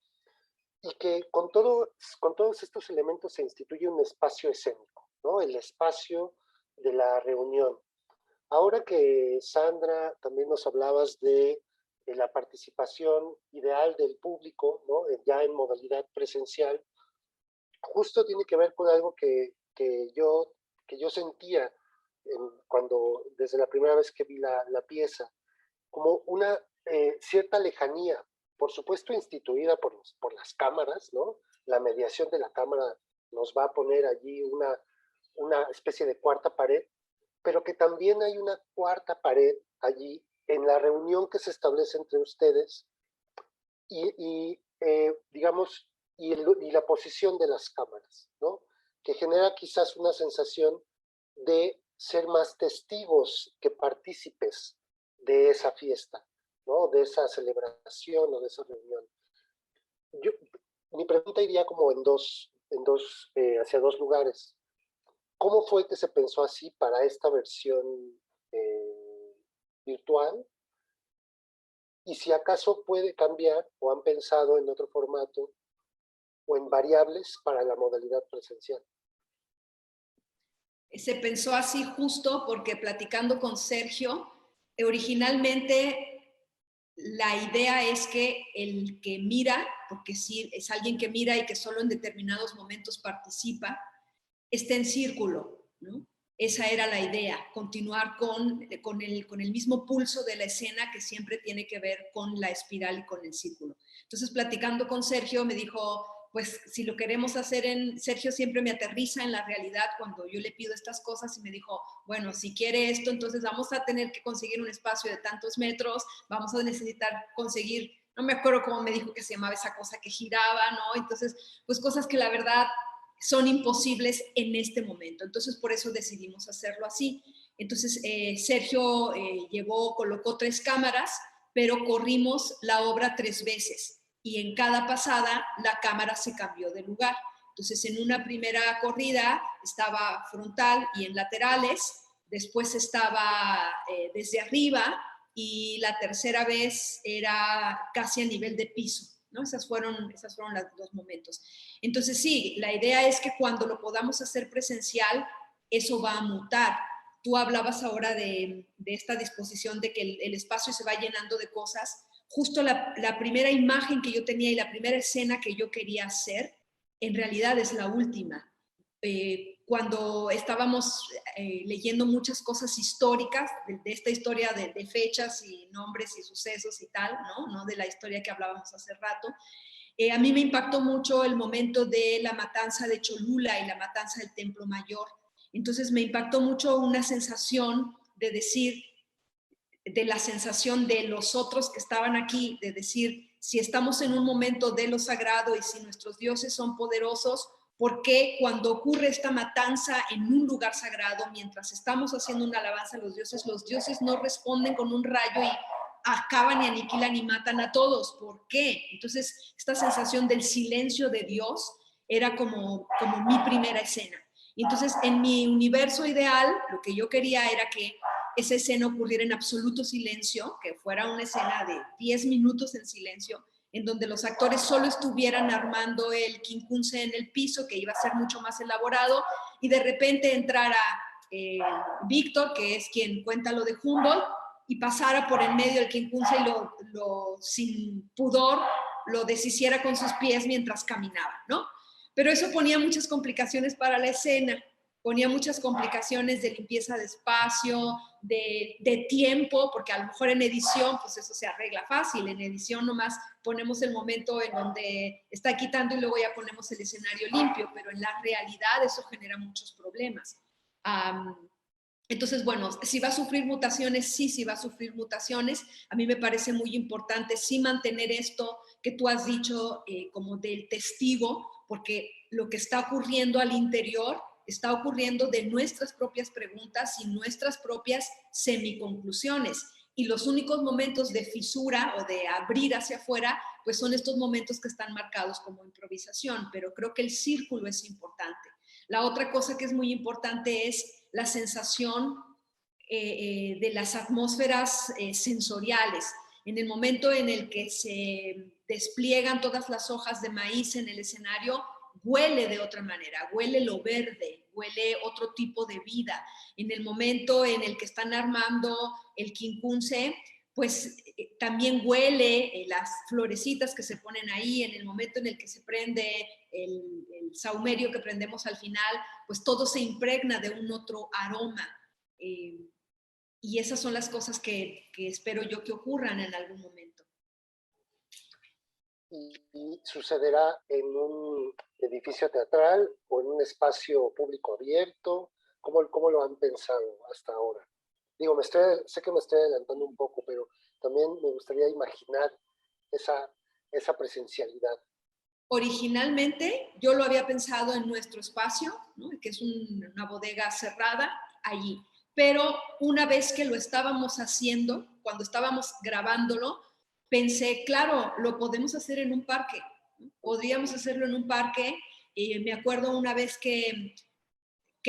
y que con todos estos elementos se instituye un espacio escénico, ¿no? El espacio de la reunión. Ahora que Sandra también nos hablabas de la participación ideal del público, ¿no? Ya en modalidad presencial, justo tiene que ver con algo que yo sentía desde la primera vez que vi la pieza, como una cierta lejanía, por supuesto instituida por las cámaras, ¿no? La mediación de la cámara nos va a poner allí una especie de cuarta pared, pero que también hay una cuarta pared allí en la reunión que se establece entre ustedes digamos, y la posición de las cámaras, ¿no? Que genera quizás una sensación de ser más testigos que partícipes de esa fiesta, ¿no? De esa celebración o de esa reunión. Mi pregunta iría como hacia dos lugares. ¿Cómo fue que se pensó así para esta versión virtual? Y si acaso puede cambiar o han pensado en otro formato o en variables para la modalidad presencial. Se pensó así justo porque platicando con Sergio, originalmente la idea es que el que mira, porque sí es alguien que mira y que solo en determinados momentos participa, esté en círculo, ¿no? Esa era la idea, continuar con el mismo pulso de la escena que siempre tiene que ver con la espiral y con el círculo. Entonces, platicando con Sergio, me dijo, pues si lo queremos hacer Sergio siempre me aterriza en la realidad cuando yo le pido estas cosas, y me dijo, bueno, si quiere esto, entonces vamos a tener que conseguir un espacio de tantos metros, vamos a necesitar conseguir, no me acuerdo cómo me dijo que se llamaba esa cosa que giraba, ¿no? Entonces, pues cosas que la verdad son imposibles en este momento. Entonces, por eso decidimos hacerlo así. Entonces, Sergio colocó 3 cámaras, pero corrimos la obra 3 veces. Y en cada pasada, la cámara se cambió de lugar. Entonces, en una primera corrida estaba frontal y en laterales. Después estaba desde arriba. Y la tercera vez era casi a nivel de piso, ¿no? Esos fueron los momentos. Entonces sí, la idea es que cuando lo podamos hacer presencial, eso va a mutar. Tú hablabas ahora de esta disposición de que el espacio se va llenando de cosas. Justo la primera imagen que yo tenía y la primera escena que yo quería hacer, en realidad es la última. Cuando estábamos leyendo muchas cosas históricas, de esta historia de fechas y nombres y sucesos y tal, ¿no? De la historia que hablábamos hace rato, a mí me impactó mucho el momento de la matanza de Cholula y la matanza del Templo Mayor. Entonces me impactó mucho una sensación de decir, de la sensación de los otros que estaban aquí, de decir, si estamos en un momento de lo sagrado y si nuestros dioses son poderosos, ¿por qué cuando ocurre esta matanza en un lugar sagrado, mientras estamos haciendo una alabanza a los dioses no responden con un rayo y acaban y aniquilan y matan a todos? ¿Por qué? Entonces, esta sensación del silencio de Dios era como mi primera escena. Y entonces, en mi universo ideal, lo que yo quería era que esa escena ocurriera en absoluto silencio, que fuera una escena de 10 minutos en silencio, en donde los actores solo estuvieran armando el quincunce en el piso, que iba a ser mucho más elaborado, y de repente entrara Víctor, que es quien cuenta lo de Humboldt, y pasara por en medio del quincunce y sin pudor lo deshiciera con sus pies mientras caminaba, ¿no? Pero eso ponía muchas complicaciones para la escena, ponía muchas complicaciones de limpieza de espacio, de tiempo, porque a lo mejor en edición, pues eso se arregla fácil. En edición nomás ponemos el momento en donde está quitando y luego ya ponemos el escenario limpio, pero en la realidad eso genera muchos problemas. Entonces, bueno, si va a sufrir mutaciones, sí va a sufrir mutaciones. A mí me parece muy importante sí mantener esto que tú has dicho como del testigo, porque lo que está ocurriendo al interior está ocurriendo de nuestras propias preguntas y nuestras propias semiconclusiones. Y los únicos momentos de fisura o de abrir hacia afuera, pues son estos momentos que están marcados como improvisación, pero creo que el círculo es importante. La otra cosa que es muy importante es la sensación de las atmósferas sensoriales. En el momento en el que se despliegan todas las hojas de maíz en el escenario, huele de otra manera, huele lo verde, huele otro tipo de vida. En el momento en el que están armando el quincunce, pues también huele las florecitas que se ponen ahí. En el momento en el que se prende el saumerio que prendemos al final, pues todo se impregna de un otro aroma. Y esas son las cosas que espero yo que ocurran en algún momento. ¿Y sucederá en un edificio teatral o en un espacio público abierto? ¿Cómo lo han pensado hasta ahora? Digo, sé que me estoy adelantando un poco, pero también me gustaría imaginar esa presencialidad. Originalmente yo lo había pensado en nuestro espacio, ¿no? Que es una bodega cerrada allí. Pero una vez que lo estábamos haciendo, cuando estábamos grabándolo, pensé, claro, lo podemos hacer en un parque, ¿no? Podríamos hacerlo en un parque. Me acuerdo una vez que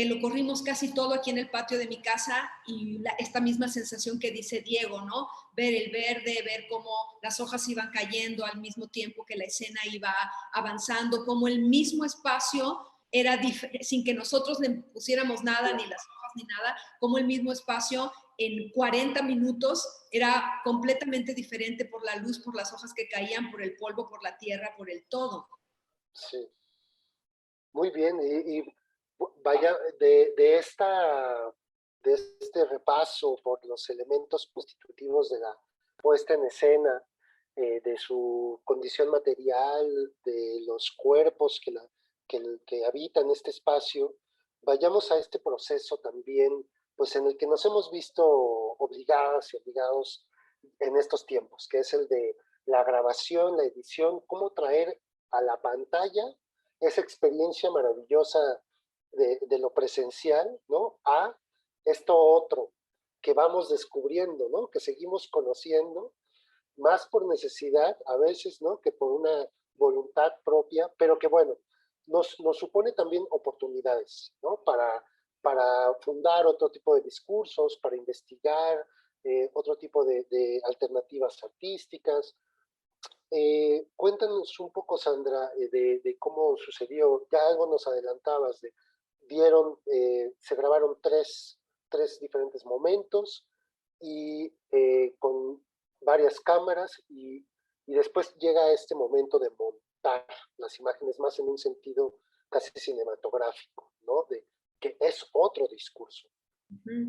lo corrimos casi todo aquí en el patio de mi casa y esta misma sensación que dice Diego, ¿no? Ver el verde, ver cómo las hojas iban cayendo al mismo tiempo que la escena iba avanzando, cómo el mismo espacio era sin que nosotros le pusiéramos nada, ni las hojas ni nada, cómo el mismo espacio en 40 minutos era completamente diferente por la luz, por las hojas que caían, por el polvo, por la tierra, por el todo. Sí, muy bien. Y vaya, de este repaso por los elementos constitutivos de la puesta en escena, de su condición material, de los cuerpos que habitan este espacio, vayamos a este proceso también, pues en el que nos hemos visto obligadas y obligados en estos tiempos, que es el de la grabación, la edición, cómo traer a la pantalla esa experiencia maravillosa de lo presencial, ¿no? A esto otro que vamos descubriendo, ¿no? Que seguimos conociendo, más por necesidad a veces, ¿no? Que por una voluntad propia, pero que bueno, nos supone también oportunidades, ¿no? Para fundar otro tipo de discursos, para investigar otro tipo de alternativas artísticas. Cuéntanos un poco, Sandra, de cómo sucedió. Ya algo nos adelantabas, se grabaron tres diferentes momentos y con varias cámaras y después llega este momento de montar las imágenes más en un sentido casi cinematográfico, ¿no? De que es otro discurso.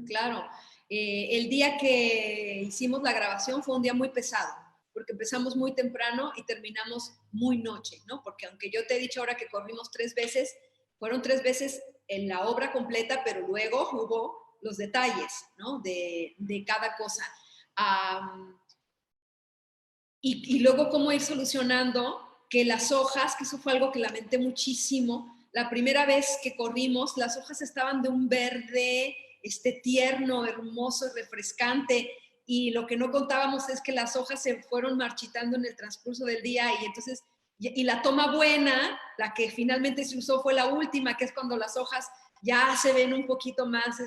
Claro. El día que hicimos la grabación fue un día muy pesado, porque empezamos muy temprano y terminamos muy noche, ¿no? Porque aunque yo te he dicho ahora que corrimos 3 veces, fueron 3 veces en la obra completa, pero luego hubo los detalles, ¿no? De cada cosa. Y luego cómo ir solucionando que las hojas, que eso fue algo que lamenté muchísimo, la primera vez que corrimos, las hojas estaban de un verde tierno, hermoso, refrescante, y lo que no contábamos es que las hojas se fueron marchitando en el transcurso del día, y entonces, y la toma buena, la que finalmente se usó fue la última, que es cuando las hojas ya se ven un poquito más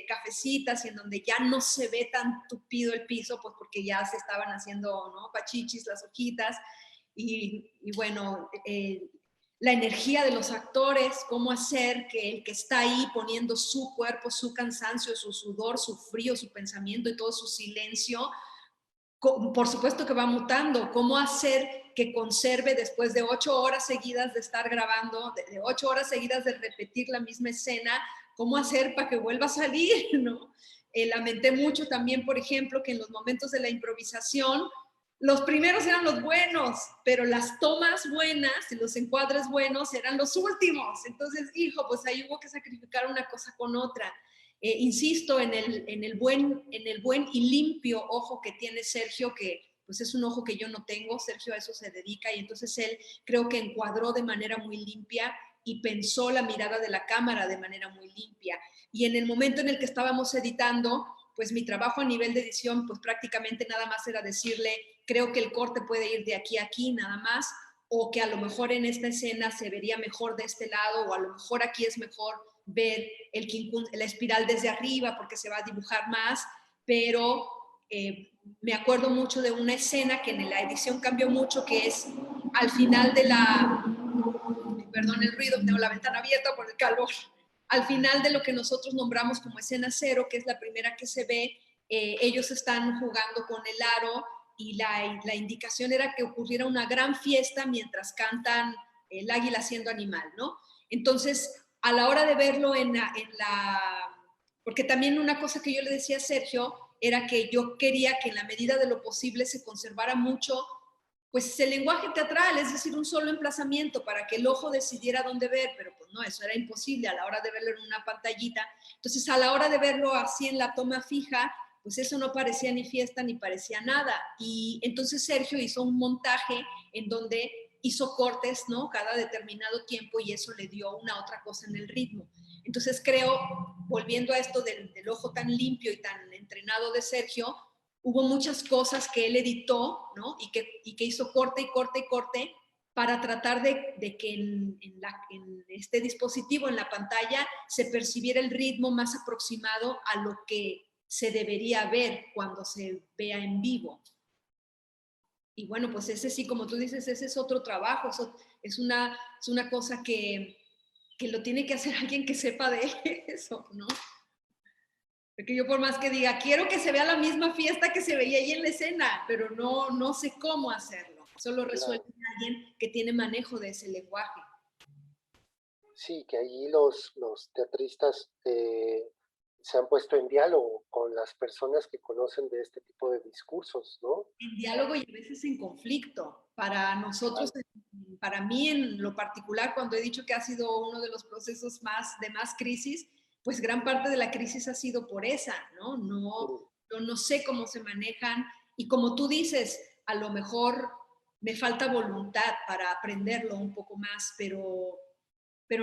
cafecitas y en donde ya no se ve tan tupido el piso, pues porque ya se estaban haciendo, ¿no? Pachichis las hojitas. y bueno, la energía de los actores, cómo hacer que el que está ahí poniendo su cuerpo, su cansancio, su sudor, su frío, su pensamiento y todo su silencio, por supuesto que va mutando, cómo hacer que conserve después de 8 horas seguidas de estar grabando, de 8 horas seguidas de repetir la misma escena, cómo hacer para que vuelva a salir, ¿no? Lamenté mucho también, por ejemplo, que en los momentos de la improvisación, los primeros eran los buenos, pero las tomas buenas y los encuadres buenos eran los últimos. Entonces, hijo, pues ahí hubo que sacrificar una cosa con otra. Insisto en el buen y limpio ojo que tiene Sergio, que pues es un ojo que yo no tengo. Sergio a eso se dedica, y entonces él creo que encuadró de manera muy limpia y pensó la mirada de la cámara de manera muy limpia. Y en el momento en el que estábamos editando, pues mi trabajo a nivel de edición, pues prácticamente nada más era decirle, creo que el corte puede ir de aquí a aquí, nada más, o que a lo mejor en esta escena se vería mejor de este lado, o a lo mejor aquí es mejor ver la espiral desde arriba porque se va a dibujar más, pero me acuerdo mucho de una escena que en la edición cambió mucho, que es al final de la, perdón el ruido, tengo la ventana abierta por el calor, al final de lo que nosotros nombramos como escena cero, que es la primera que se ve, ellos están jugando con el aro y la indicación era que ocurriera una gran fiesta mientras cantan el águila siendo animal, ¿no? Entonces, a la hora de verlo porque también una cosa que yo le decía a Sergio era que yo quería que en la medida de lo posible se conservara mucho pues el lenguaje teatral, es decir, un solo emplazamiento para que el ojo decidiera dónde ver, pero pues no, eso era imposible a la hora de verlo en una pantallita. Entonces, a la hora de verlo así en la toma fija, pues eso no parecía ni fiesta ni parecía nada. Y entonces Sergio hizo un montaje en donde hizo cortes, ¿no? Cada determinado tiempo, y eso le dio una otra cosa en el ritmo. Entonces creo, volviendo a esto del ojo tan limpio y tan entrenado de Sergio, hubo muchas cosas que él editó, ¿no? Y que hizo corte y corte y corte para tratar de que en este dispositivo, en la pantalla, se percibiera el ritmo más aproximado a lo que se debería ver cuando se vea en vivo. Y bueno, pues ese sí, como tú dices, ese es otro trabajo, es una cosa que lo tiene que hacer alguien que sepa de eso, ¿no? Porque yo por más que diga, quiero que se vea la misma fiesta que se veía ahí en la escena, pero no sé cómo hacerlo. Solo resuelve alguien que tiene manejo de ese lenguaje. Sí, que allí los teatristas se han puesto en diálogo con las personas que conocen de este tipo de discursos, ¿no? En diálogo y a veces en conflicto. Para nosotros, para mí en lo particular, cuando he dicho que ha sido uno de los procesos de más crisis, pues gran parte de la crisis ha sido por esa, ¿no? No sé cómo se manejan, y como tú dices, a lo mejor me falta voluntad para aprenderlo un poco más, pero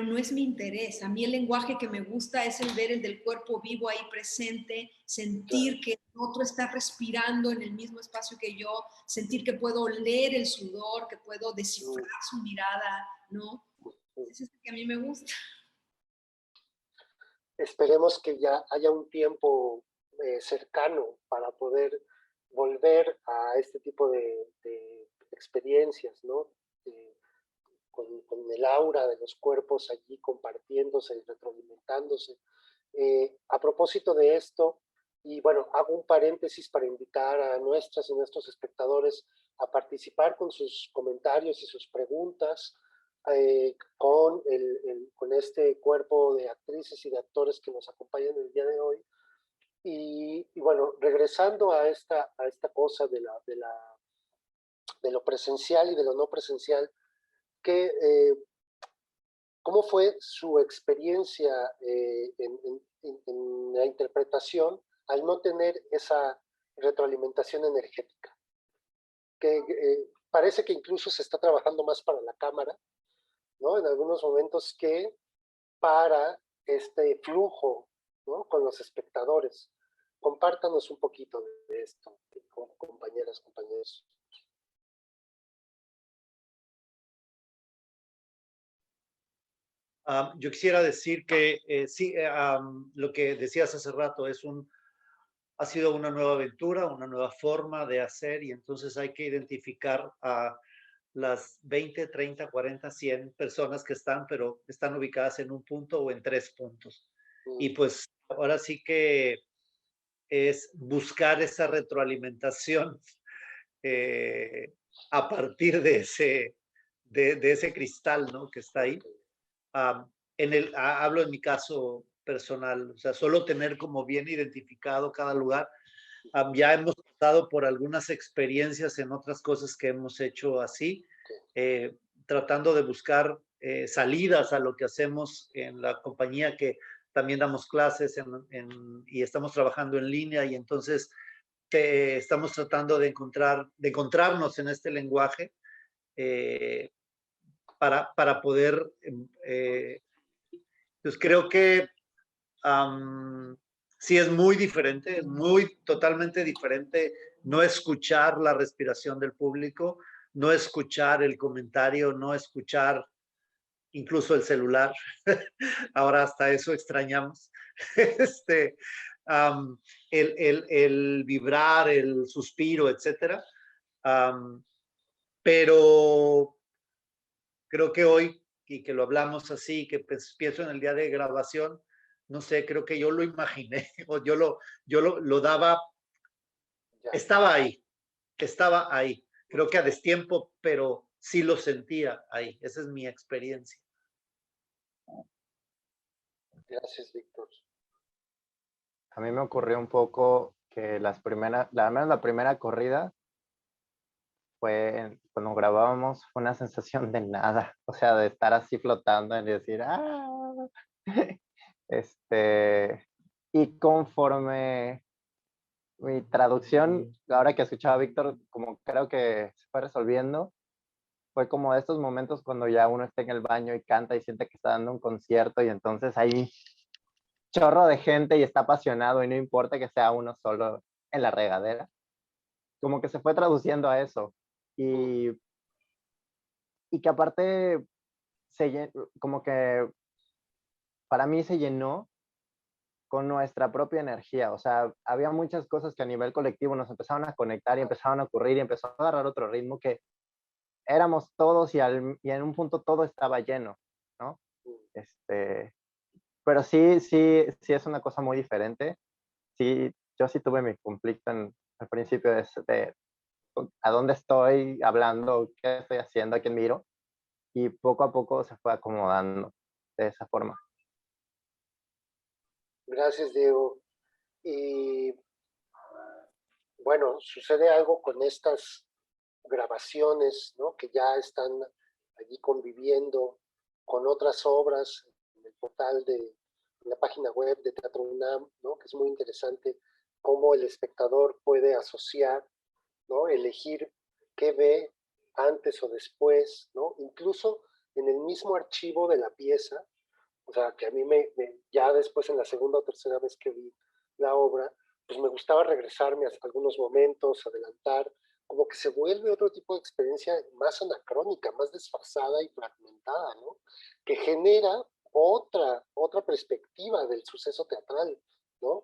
no es mi interés. A mí el lenguaje que me gusta es el ver el del cuerpo vivo ahí presente, sentir que otro está respirando en el mismo espacio que yo, sentir que puedo leer el sudor, que puedo descifrar su mirada, ¿no? Es eso que a mí me gusta. Esperemos que ya haya un tiempo cercano para poder volver a este tipo de experiencias, ¿no? Con el aura de los cuerpos allí compartiéndose y retroalimentándose. A propósito de esto, y bueno, hago un paréntesis para invitar a nuestras y nuestros espectadores a participar con sus comentarios y sus preguntas con este cuerpo de actrices y de actores que nos acompañan el día de hoy. Y bueno, regresando a esta cosa de lo presencial y de lo no presencial, ¿cómo fue su experiencia en la interpretación al no tener esa retroalimentación energética? Que parece que incluso se está trabajando más para la cámara, ¿no? En algunos momentos que para este flujo, ¿no? Con los espectadores. Compártanos un poquito de esto, compañeras, compañeros. Yo quisiera decir que sí, lo que decías hace rato ha sido una nueva aventura, una nueva forma de hacer, y entonces hay que identificar las 20, 30, 40, 100 personas que están, pero están ubicadas en un punto o en 3 puntos. Y pues ahora sí que es buscar esa retroalimentación a partir de ese cristal, ¿no? Que está ahí. Hablo en mi caso personal, o sea, solo tener como bien identificado cada lugar. Ya hemos pasado por algunas experiencias en otras cosas que hemos hecho así, tratando de buscar salidas a lo que hacemos en la compañía, que también damos clases y estamos trabajando en línea, y entonces estamos tratando de encontrarnos en este lenguaje para poder, pues creo que sí es muy diferente, totalmente diferente no escuchar la respiración del público, no escuchar el comentario, no escuchar incluso el celular. Ahora hasta eso extrañamos. El vibrar, el suspiro, etcétera. Pero creo que hoy, y que lo hablamos así, que pienso en el día de grabación, no sé, creo que yo lo imaginé, o yo lo daba, estaba ahí. Creo que a destiempo, pero sí lo sentía ahí. Esa es mi experiencia. Gracias, Víctor. A mí me ocurrió un poco que la primera corrida fue, cuando grabábamos, fue una sensación de nada, o sea, de estar así flotando y decir, ¡ah! Y conforme mi traducción, ahora que escuchaba a Víctor, como creo que se fue resolviendo, fue como de estos momentos cuando ya uno está en el baño y canta y siente que está dando un concierto, y entonces hay chorro de gente y está apasionado y no importa que sea uno solo en la regadera. Como que se fue traduciendo a eso. Y que aparte, como que para mí se llenó con nuestra propia energía. O sea, había muchas cosas que a nivel colectivo nos empezaron a conectar y empezaron a ocurrir y empezó a agarrar otro ritmo, que éramos todos y en un punto todo estaba lleno, ¿no? Pero sí es una cosa muy diferente. Sí, yo sí tuve mi conflicto al principio de a dónde estoy hablando, qué estoy haciendo, a quién miro, y poco a poco se fue acomodando de esa forma. Gracias, Diego. Y bueno, sucede algo con estas grabaciones, ¿no? Que ya están allí conviviendo con otras obras en el portal en la página web de Teatro UNAM, ¿no? Que es muy interesante cómo el espectador puede asociar, ¿no? Elegir qué ve antes o después, ¿no? Incluso en el mismo archivo de la pieza, o sea, que a mí ya después en la segunda o tercera vez que vi la obra, pues me gustaba regresarme a algunos momentos, adelantar, como que se vuelve otro tipo de experiencia más anacrónica, más desfasada y fragmentada, ¿no? Que genera otra perspectiva del suceso teatral, ¿no?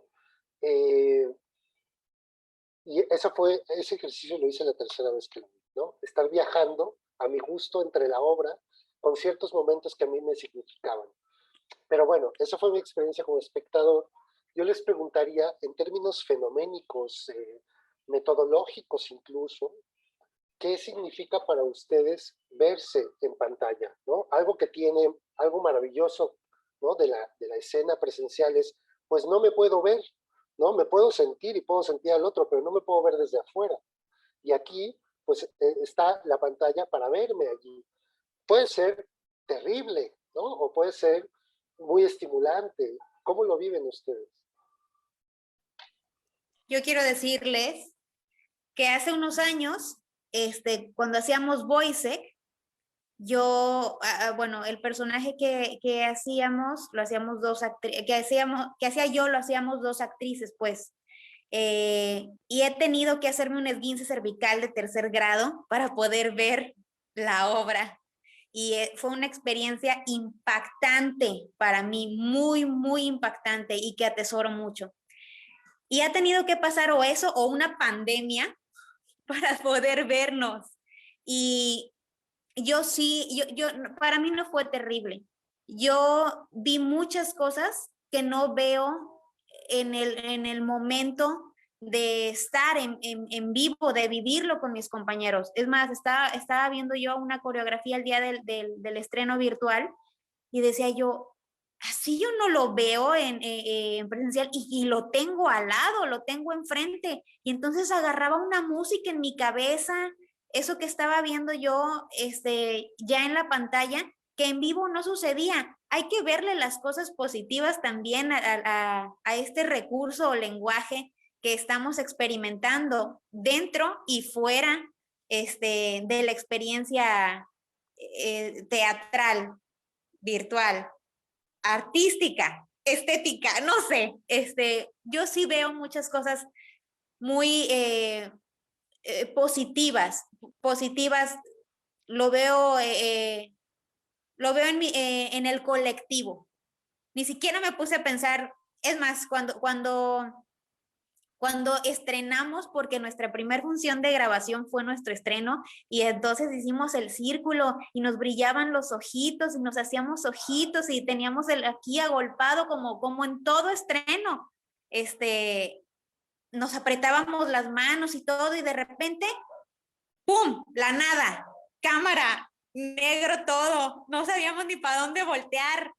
Y ese ejercicio lo hice la tercera vez que lo vi, ¿no? Estar viajando a mi gusto entre la obra con ciertos momentos que a mí me significaban. Pero bueno, esa fue mi experiencia como espectador. Yo les preguntaría, en términos fenoménicos, metodológicos incluso, ¿qué significa para ustedes verse en pantalla? ¿No? Algo que tiene, algo maravilloso, ¿no? de la escena presencial es, pues no me puedo ver, ¿no? Me puedo sentir y puedo sentir al otro, pero no me puedo ver desde afuera. Y aquí, pues está la pantalla para verme allí. Puede ser terrible, ¿no? O puede ser muy estimulante. ¿Cómo lo viven ustedes? Yo quiero decirles que hace unos años, cuando hacíamos Voicek, bueno, el personaje que hacíamos, lo hacíamos que hacía yo, lo hacíamos dos actrices, pues. Y he tenido que hacerme un esguince cervical de 3er grado para poder ver la obra. Y fue una experiencia impactante para mí, muy, muy impactante, y que atesoro mucho. Y ha tenido que pasar o eso o una pandemia para poder vernos. Y yo sí, para mí no fue terrible. Yo vi muchas cosas que no veo en el momento de estar en vivo, de vivirlo con mis compañeros. Es más, estaba viendo yo una coreografía el día del estreno virtual y decía yo, así yo no lo veo en presencial y lo tengo al lado, lo tengo enfrente. Y entonces agarraba una música en mi cabeza, eso que estaba viendo yo ya en la pantalla, que en vivo no sucedía. Hay que verle las cosas positivas también a este recurso o lenguaje que estamos experimentando dentro y fuera de la experiencia teatral, virtual, artística, estética, no sé. Yo sí veo muchas cosas muy positivas, lo veo en el colectivo. Ni siquiera me puse a pensar, es más, cuando estrenamos, porque nuestra primera función de grabación fue nuestro estreno, y entonces hicimos el círculo y nos brillaban los ojitos y nos hacíamos ojitos y teníamos aquí agolpado como en todo estreno. Nos apretábamos las manos y todo, y de repente, ¡pum!, la nada, cámara, negro todo, no sabíamos ni para dónde voltear,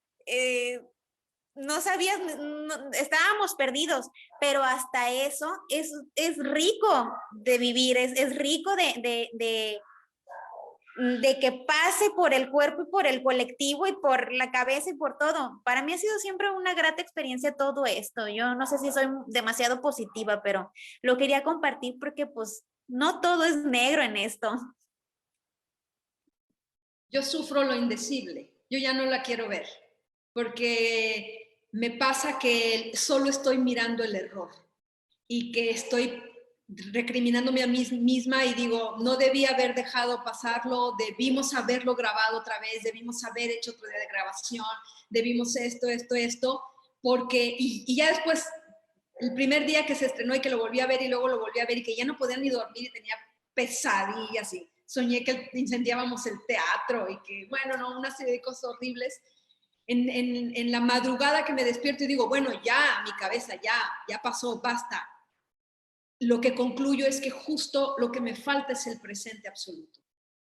no sabías, estábamos perdidos, pero hasta eso es rico de vivir, es rico de que pase por el cuerpo y por el colectivo y por la cabeza y por todo. Para mí ha sido siempre una grata experiencia todo esto. Yo no sé si soy demasiado positiva, pero lo quería compartir porque pues no todo es negro en esto. Yo sufro lo indecible, yo ya no la quiero ver, porque me pasa que solo estoy mirando el error y que estoy recriminándome a mí misma y digo, no debí haber dejado pasarlo, debimos haberlo grabado otra vez, debimos haber hecho otra día de grabación, debimos esto, porque, y ya después, el primer día que se estrenó y que lo volví a ver y luego lo volví a ver y que ya no podía ni dormir y tenía pesadillas y soñé que incendiábamos el teatro y que, bueno, no, una serie de cosas horribles. En la madrugada que me despierto y digo, bueno, ya, mi cabeza, ya pasó, basta. Lo que concluyo es que justo lo que me falta es el presente absoluto.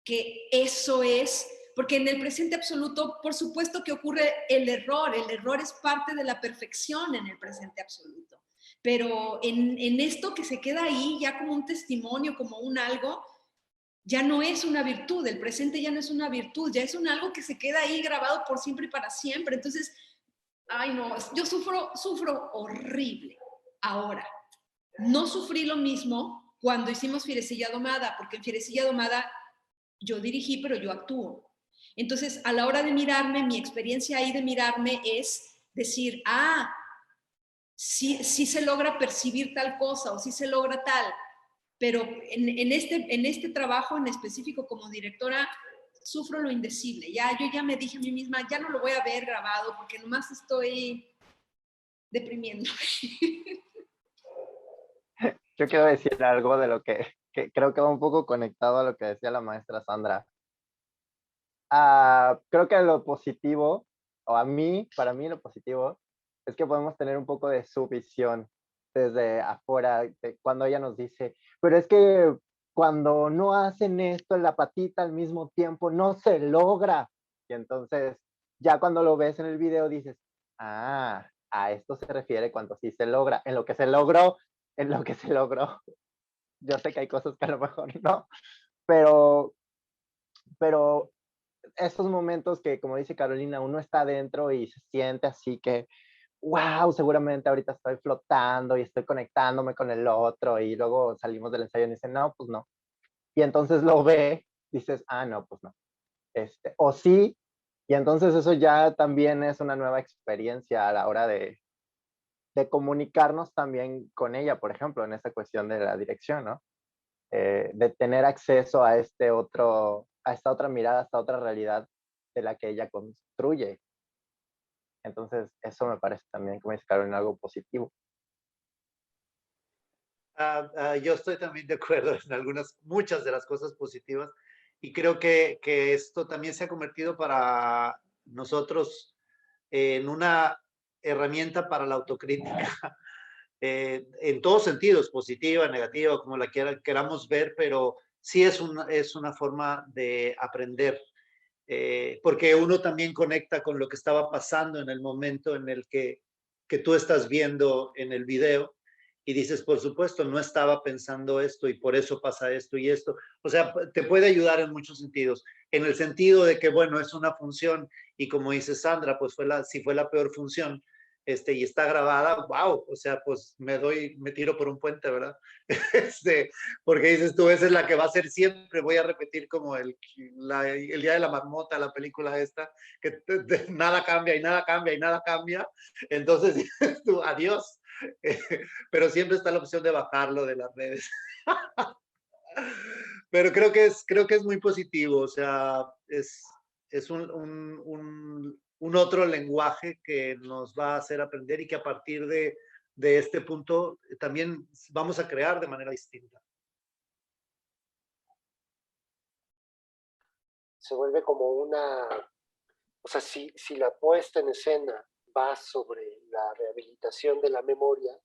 Que eso es, porque en el presente absoluto, por supuesto que ocurre el error es parte de la perfección en el presente absoluto. Pero en esto que se queda ahí ya como un testimonio, como un algo, ya no es una virtud, el presente ya no es una virtud, ya es un algo que se queda ahí grabado por siempre y para siempre. Entonces, ay no, yo sufro horrible. Ahora, no sufrí lo mismo cuando hicimos Fierecilla Domada, porque en Fierecilla Domada yo dirigí, pero yo actúo. Entonces, a la hora de mirarme, mi experiencia ahí de mirarme es decir, sí se logra percibir tal cosa o sí se logra tal, pero en este trabajo en específico como directora sufro lo indecible. Yo ya me dije a mí misma, ya no lo voy a ver grabado porque nomás estoy deprimiendo. Yo quiero decir algo de lo que creo que va un poco conectado a lo que decía la maestra Sandra. Creo que lo positivo, o para mí lo positivo, es que podemos tener un poco de su visión desde afuera, cuando ella nos dice, pero es que cuando no hacen esto en la patita al mismo tiempo, no se logra. Y entonces, ya cuando lo ves en el video dices, a esto se refiere cuando sí se logra, en lo que se logró. Yo sé que hay cosas que a lo mejor no, pero estos momentos que, como dice Carolina, uno está adentro y se siente así que, wow, seguramente ahorita estoy flotando y estoy conectándome con el otro, y luego salimos del ensayo y dicen, no, pues no. Y entonces lo ve, dices, no, pues no. O sí, y entonces eso ya también es una nueva experiencia a la hora de comunicarnos también con ella, por ejemplo, en esta cuestión de la dirección, ¿no? De tener acceso a esta otra mirada, a esta otra realidad de la que ella construye. Entonces, eso me parece también, como dice Carolina, algo positivo. Yo estoy también de acuerdo en muchas de las cosas positivas, y creo que esto también se ha convertido para nosotros en una herramienta para la autocrítica, en todos sentidos, positiva, negativa, como la queramos ver, pero sí es una forma de aprender, porque uno también conecta con lo que estaba pasando en el momento en el que tú estás viendo en el video y dices, por supuesto, no estaba pensando esto y por eso pasa esto y esto. O sea, te puede ayudar en muchos sentidos. En el sentido de que, bueno, es una función y como dice Sandra, pues si fue la peor función, y está grabada, wow, o sea, pues me tiro por un puente, ¿verdad? Porque dices tú, esa es la que va a ser siempre, voy a repetir como el Día de la Marmota, la película esta, que nada cambia y nada cambia y nada cambia, entonces dices tú, adiós, pero siempre está la opción de bajarlo de las redes. Pero creo que es muy positivo, o sea, es un otro lenguaje que nos va a hacer aprender y que a partir de este punto también vamos a crear de manera distinta. Se vuelve como o sea, si la puesta en escena va sobre la rehabilitación de la memoria,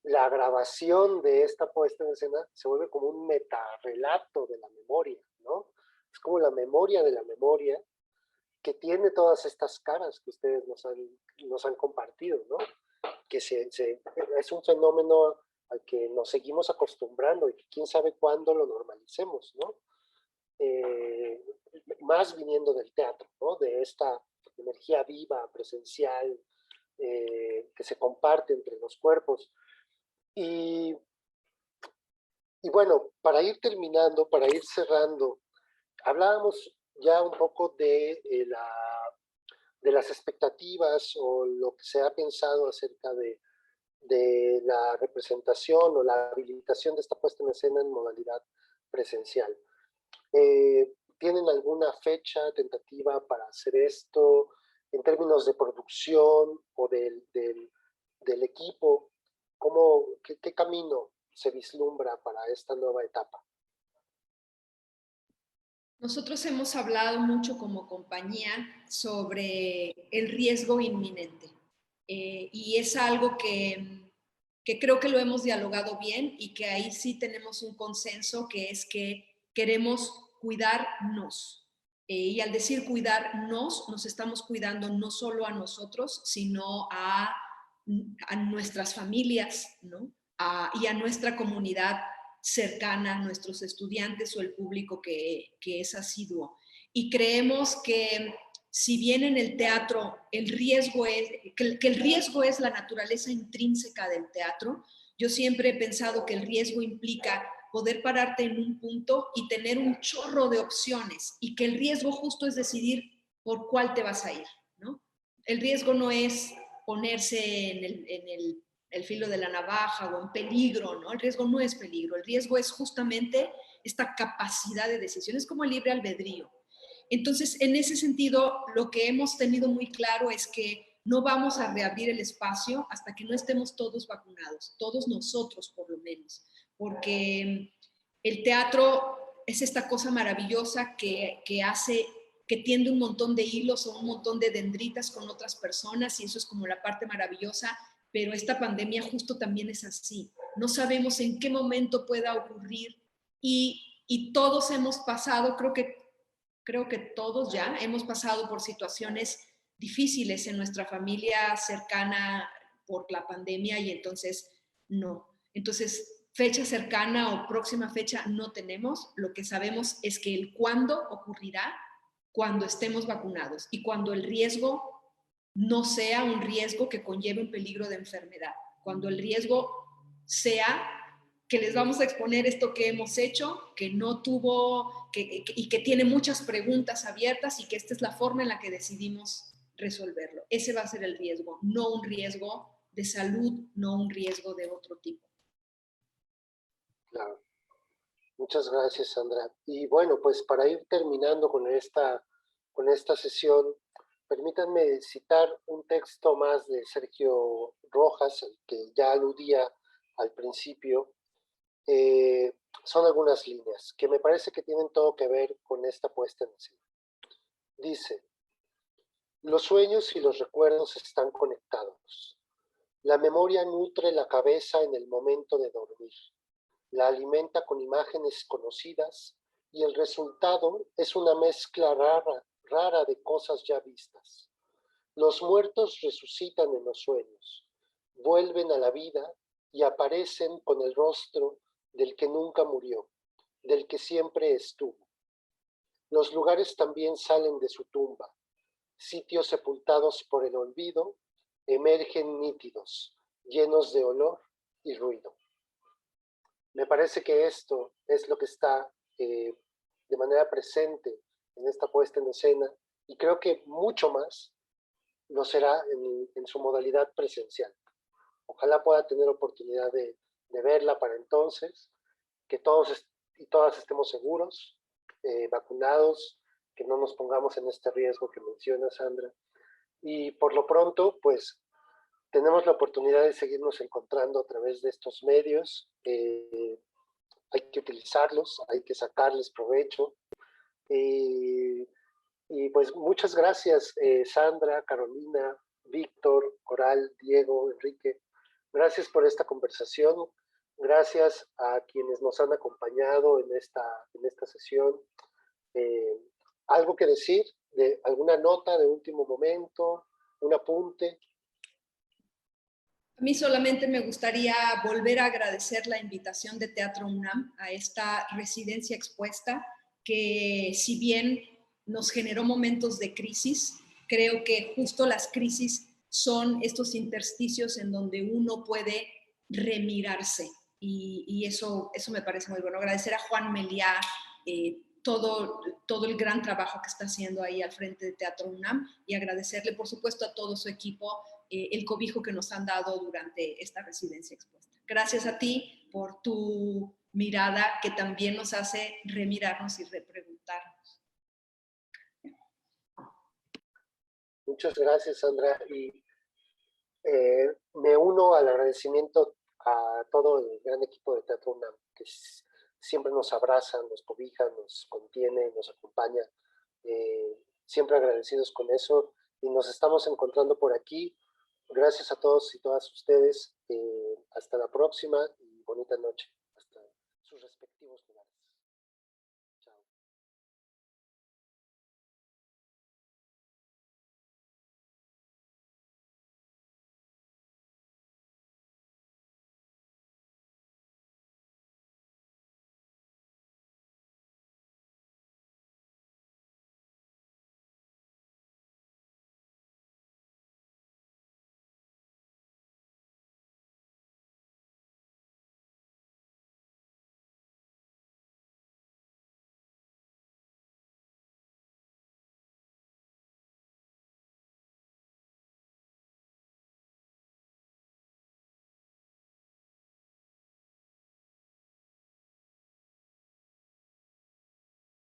la grabación de esta puesta en escena se vuelve como un metarrelato de la memoria, ¿no? Es como la memoria de la memoria que tiene todas estas caras que ustedes nos han compartido, ¿no? Que es un fenómeno al que nos seguimos acostumbrando y que quién sabe cuándo lo normalicemos, ¿no? Más viniendo del teatro, ¿no? De esta energía viva, presencial, que se comparte entre los cuerpos. Y bueno, para ir terminando, para ir cerrando, hablábamos ya un poco de las expectativas o lo que se ha pensado acerca de la representación o la habilitación de esta puesta en escena en modalidad presencial. ¿Tienen alguna fecha tentativa para hacer esto en términos de producción o del equipo? ¿Qué camino se vislumbra para esta nueva etapa? Nosotros hemos hablado mucho como compañía sobre el riesgo inminente y es algo que creo que lo hemos dialogado bien y que ahí sí tenemos un consenso, que es que queremos cuidarnos. Y al decir cuidarnos, nos estamos cuidando no solo a nosotros, sino a nuestras familias, ¿no? Y a nuestra comunidad cercana, a nuestros estudiantes o el público que es asiduo. Y creemos que si bien en el teatro el riesgo es, que el riesgo es la naturaleza intrínseca del teatro, yo siempre he pensado que el riesgo implica poder pararte en un punto y tener un chorro de opciones y que el riesgo justo es decidir por cuál te vas a ir, ¿no? El riesgo no es ponerse en el filo de la navaja o en peligro, ¿no? El riesgo no es peligro, el riesgo es justamente esta capacidad de decisión, es como el libre albedrío. Entonces, en ese sentido, lo que hemos tenido muy claro es que no vamos a reabrir el espacio hasta que no estemos todos vacunados, todos nosotros por lo menos, porque el teatro es esta cosa maravillosa que hace, que tiende un montón de hilos o un montón de dendritas con otras personas y eso es como la parte maravillosa, pero esta pandemia justo también es así. No sabemos en qué momento pueda ocurrir y todos hemos pasado, creo que todos ya hemos pasado por situaciones difíciles en nuestra familia cercana por la pandemia y entonces no. Entonces, fecha cercana o próxima fecha no tenemos. Lo que sabemos es que el cuándo ocurrirá cuando estemos vacunados y cuando el riesgo no sea un riesgo que conlleve un peligro de enfermedad, cuando el riesgo sea que les vamos a exponer esto que hemos hecho, que no tuvo, y que tiene muchas preguntas abiertas y que esta es la forma en la que decidimos resolverlo. Ese va a ser el riesgo, no un riesgo de salud, no un riesgo de otro tipo. Claro. Muchas gracias, Sandra. Y bueno, pues para ir terminando con esta sesión, permítanme citar un texto más de Sergio Rojas, al que ya aludía al principio, son algunas líneas que me parece que tienen todo que ver con esta puesta en escena. Dice: los sueños y los recuerdos están conectados. La memoria nutre la cabeza en el momento de dormir. La alimenta con imágenes conocidas y el resultado es una mezcla rara de cosas ya vistas. Los muertos resucitan en los sueños, vuelven a la vida y aparecen con el rostro del que nunca murió, del que siempre estuvo. Los lugares también salen de su tumba. Sitios sepultados por el olvido emergen nítidos, llenos de olor y ruido. Me parece que esto es lo que está de manera presente en esta puesta en escena, y creo que mucho más lo será en su modalidad presencial. Ojalá pueda tener oportunidad de verla para entonces, que todos y todas estemos seguros, vacunados, que no nos pongamos en este riesgo que menciona Sandra. Y por lo pronto, pues, tenemos la oportunidad de seguirnos encontrando a través de estos medios. Hay que utilizarlos, hay que sacarles provecho. Y pues muchas gracias, Sandra, Carolina, Víctor, Coral, Diego, Enrique. Gracias por esta conversación. Gracias a quienes nos han acompañado en esta sesión. ¿Algo que decir? ¿De alguna nota de último momento? ¿Un apunte? A mí solamente me gustaría volver a agradecer la invitación de Teatro UNAM a esta residencia expuesta, que si bien nos generó momentos de crisis, creo que justo las crisis son estos intersticios en donde uno puede remirarse, y eso me parece muy bueno. Agradecer a Juan Meliá todo el gran trabajo que está haciendo ahí al frente de Teatro UNAM, y agradecerle, por supuesto, a todo su equipo el cobijo que nos han dado durante esta residencia expuesta. Gracias a ti por tu mirada, que también nos hace remirarnos y repreguntarnos. Muchas gracias, Sandra. Y me uno al agradecimiento a todo el gran equipo de Teatro UNAM, que siempre nos abraza, nos cobija, nos contiene, nos acompaña. Siempre agradecidos con eso, y nos estamos encontrando por aquí. Gracias a todos y todas ustedes. Hasta la próxima y bonita noche.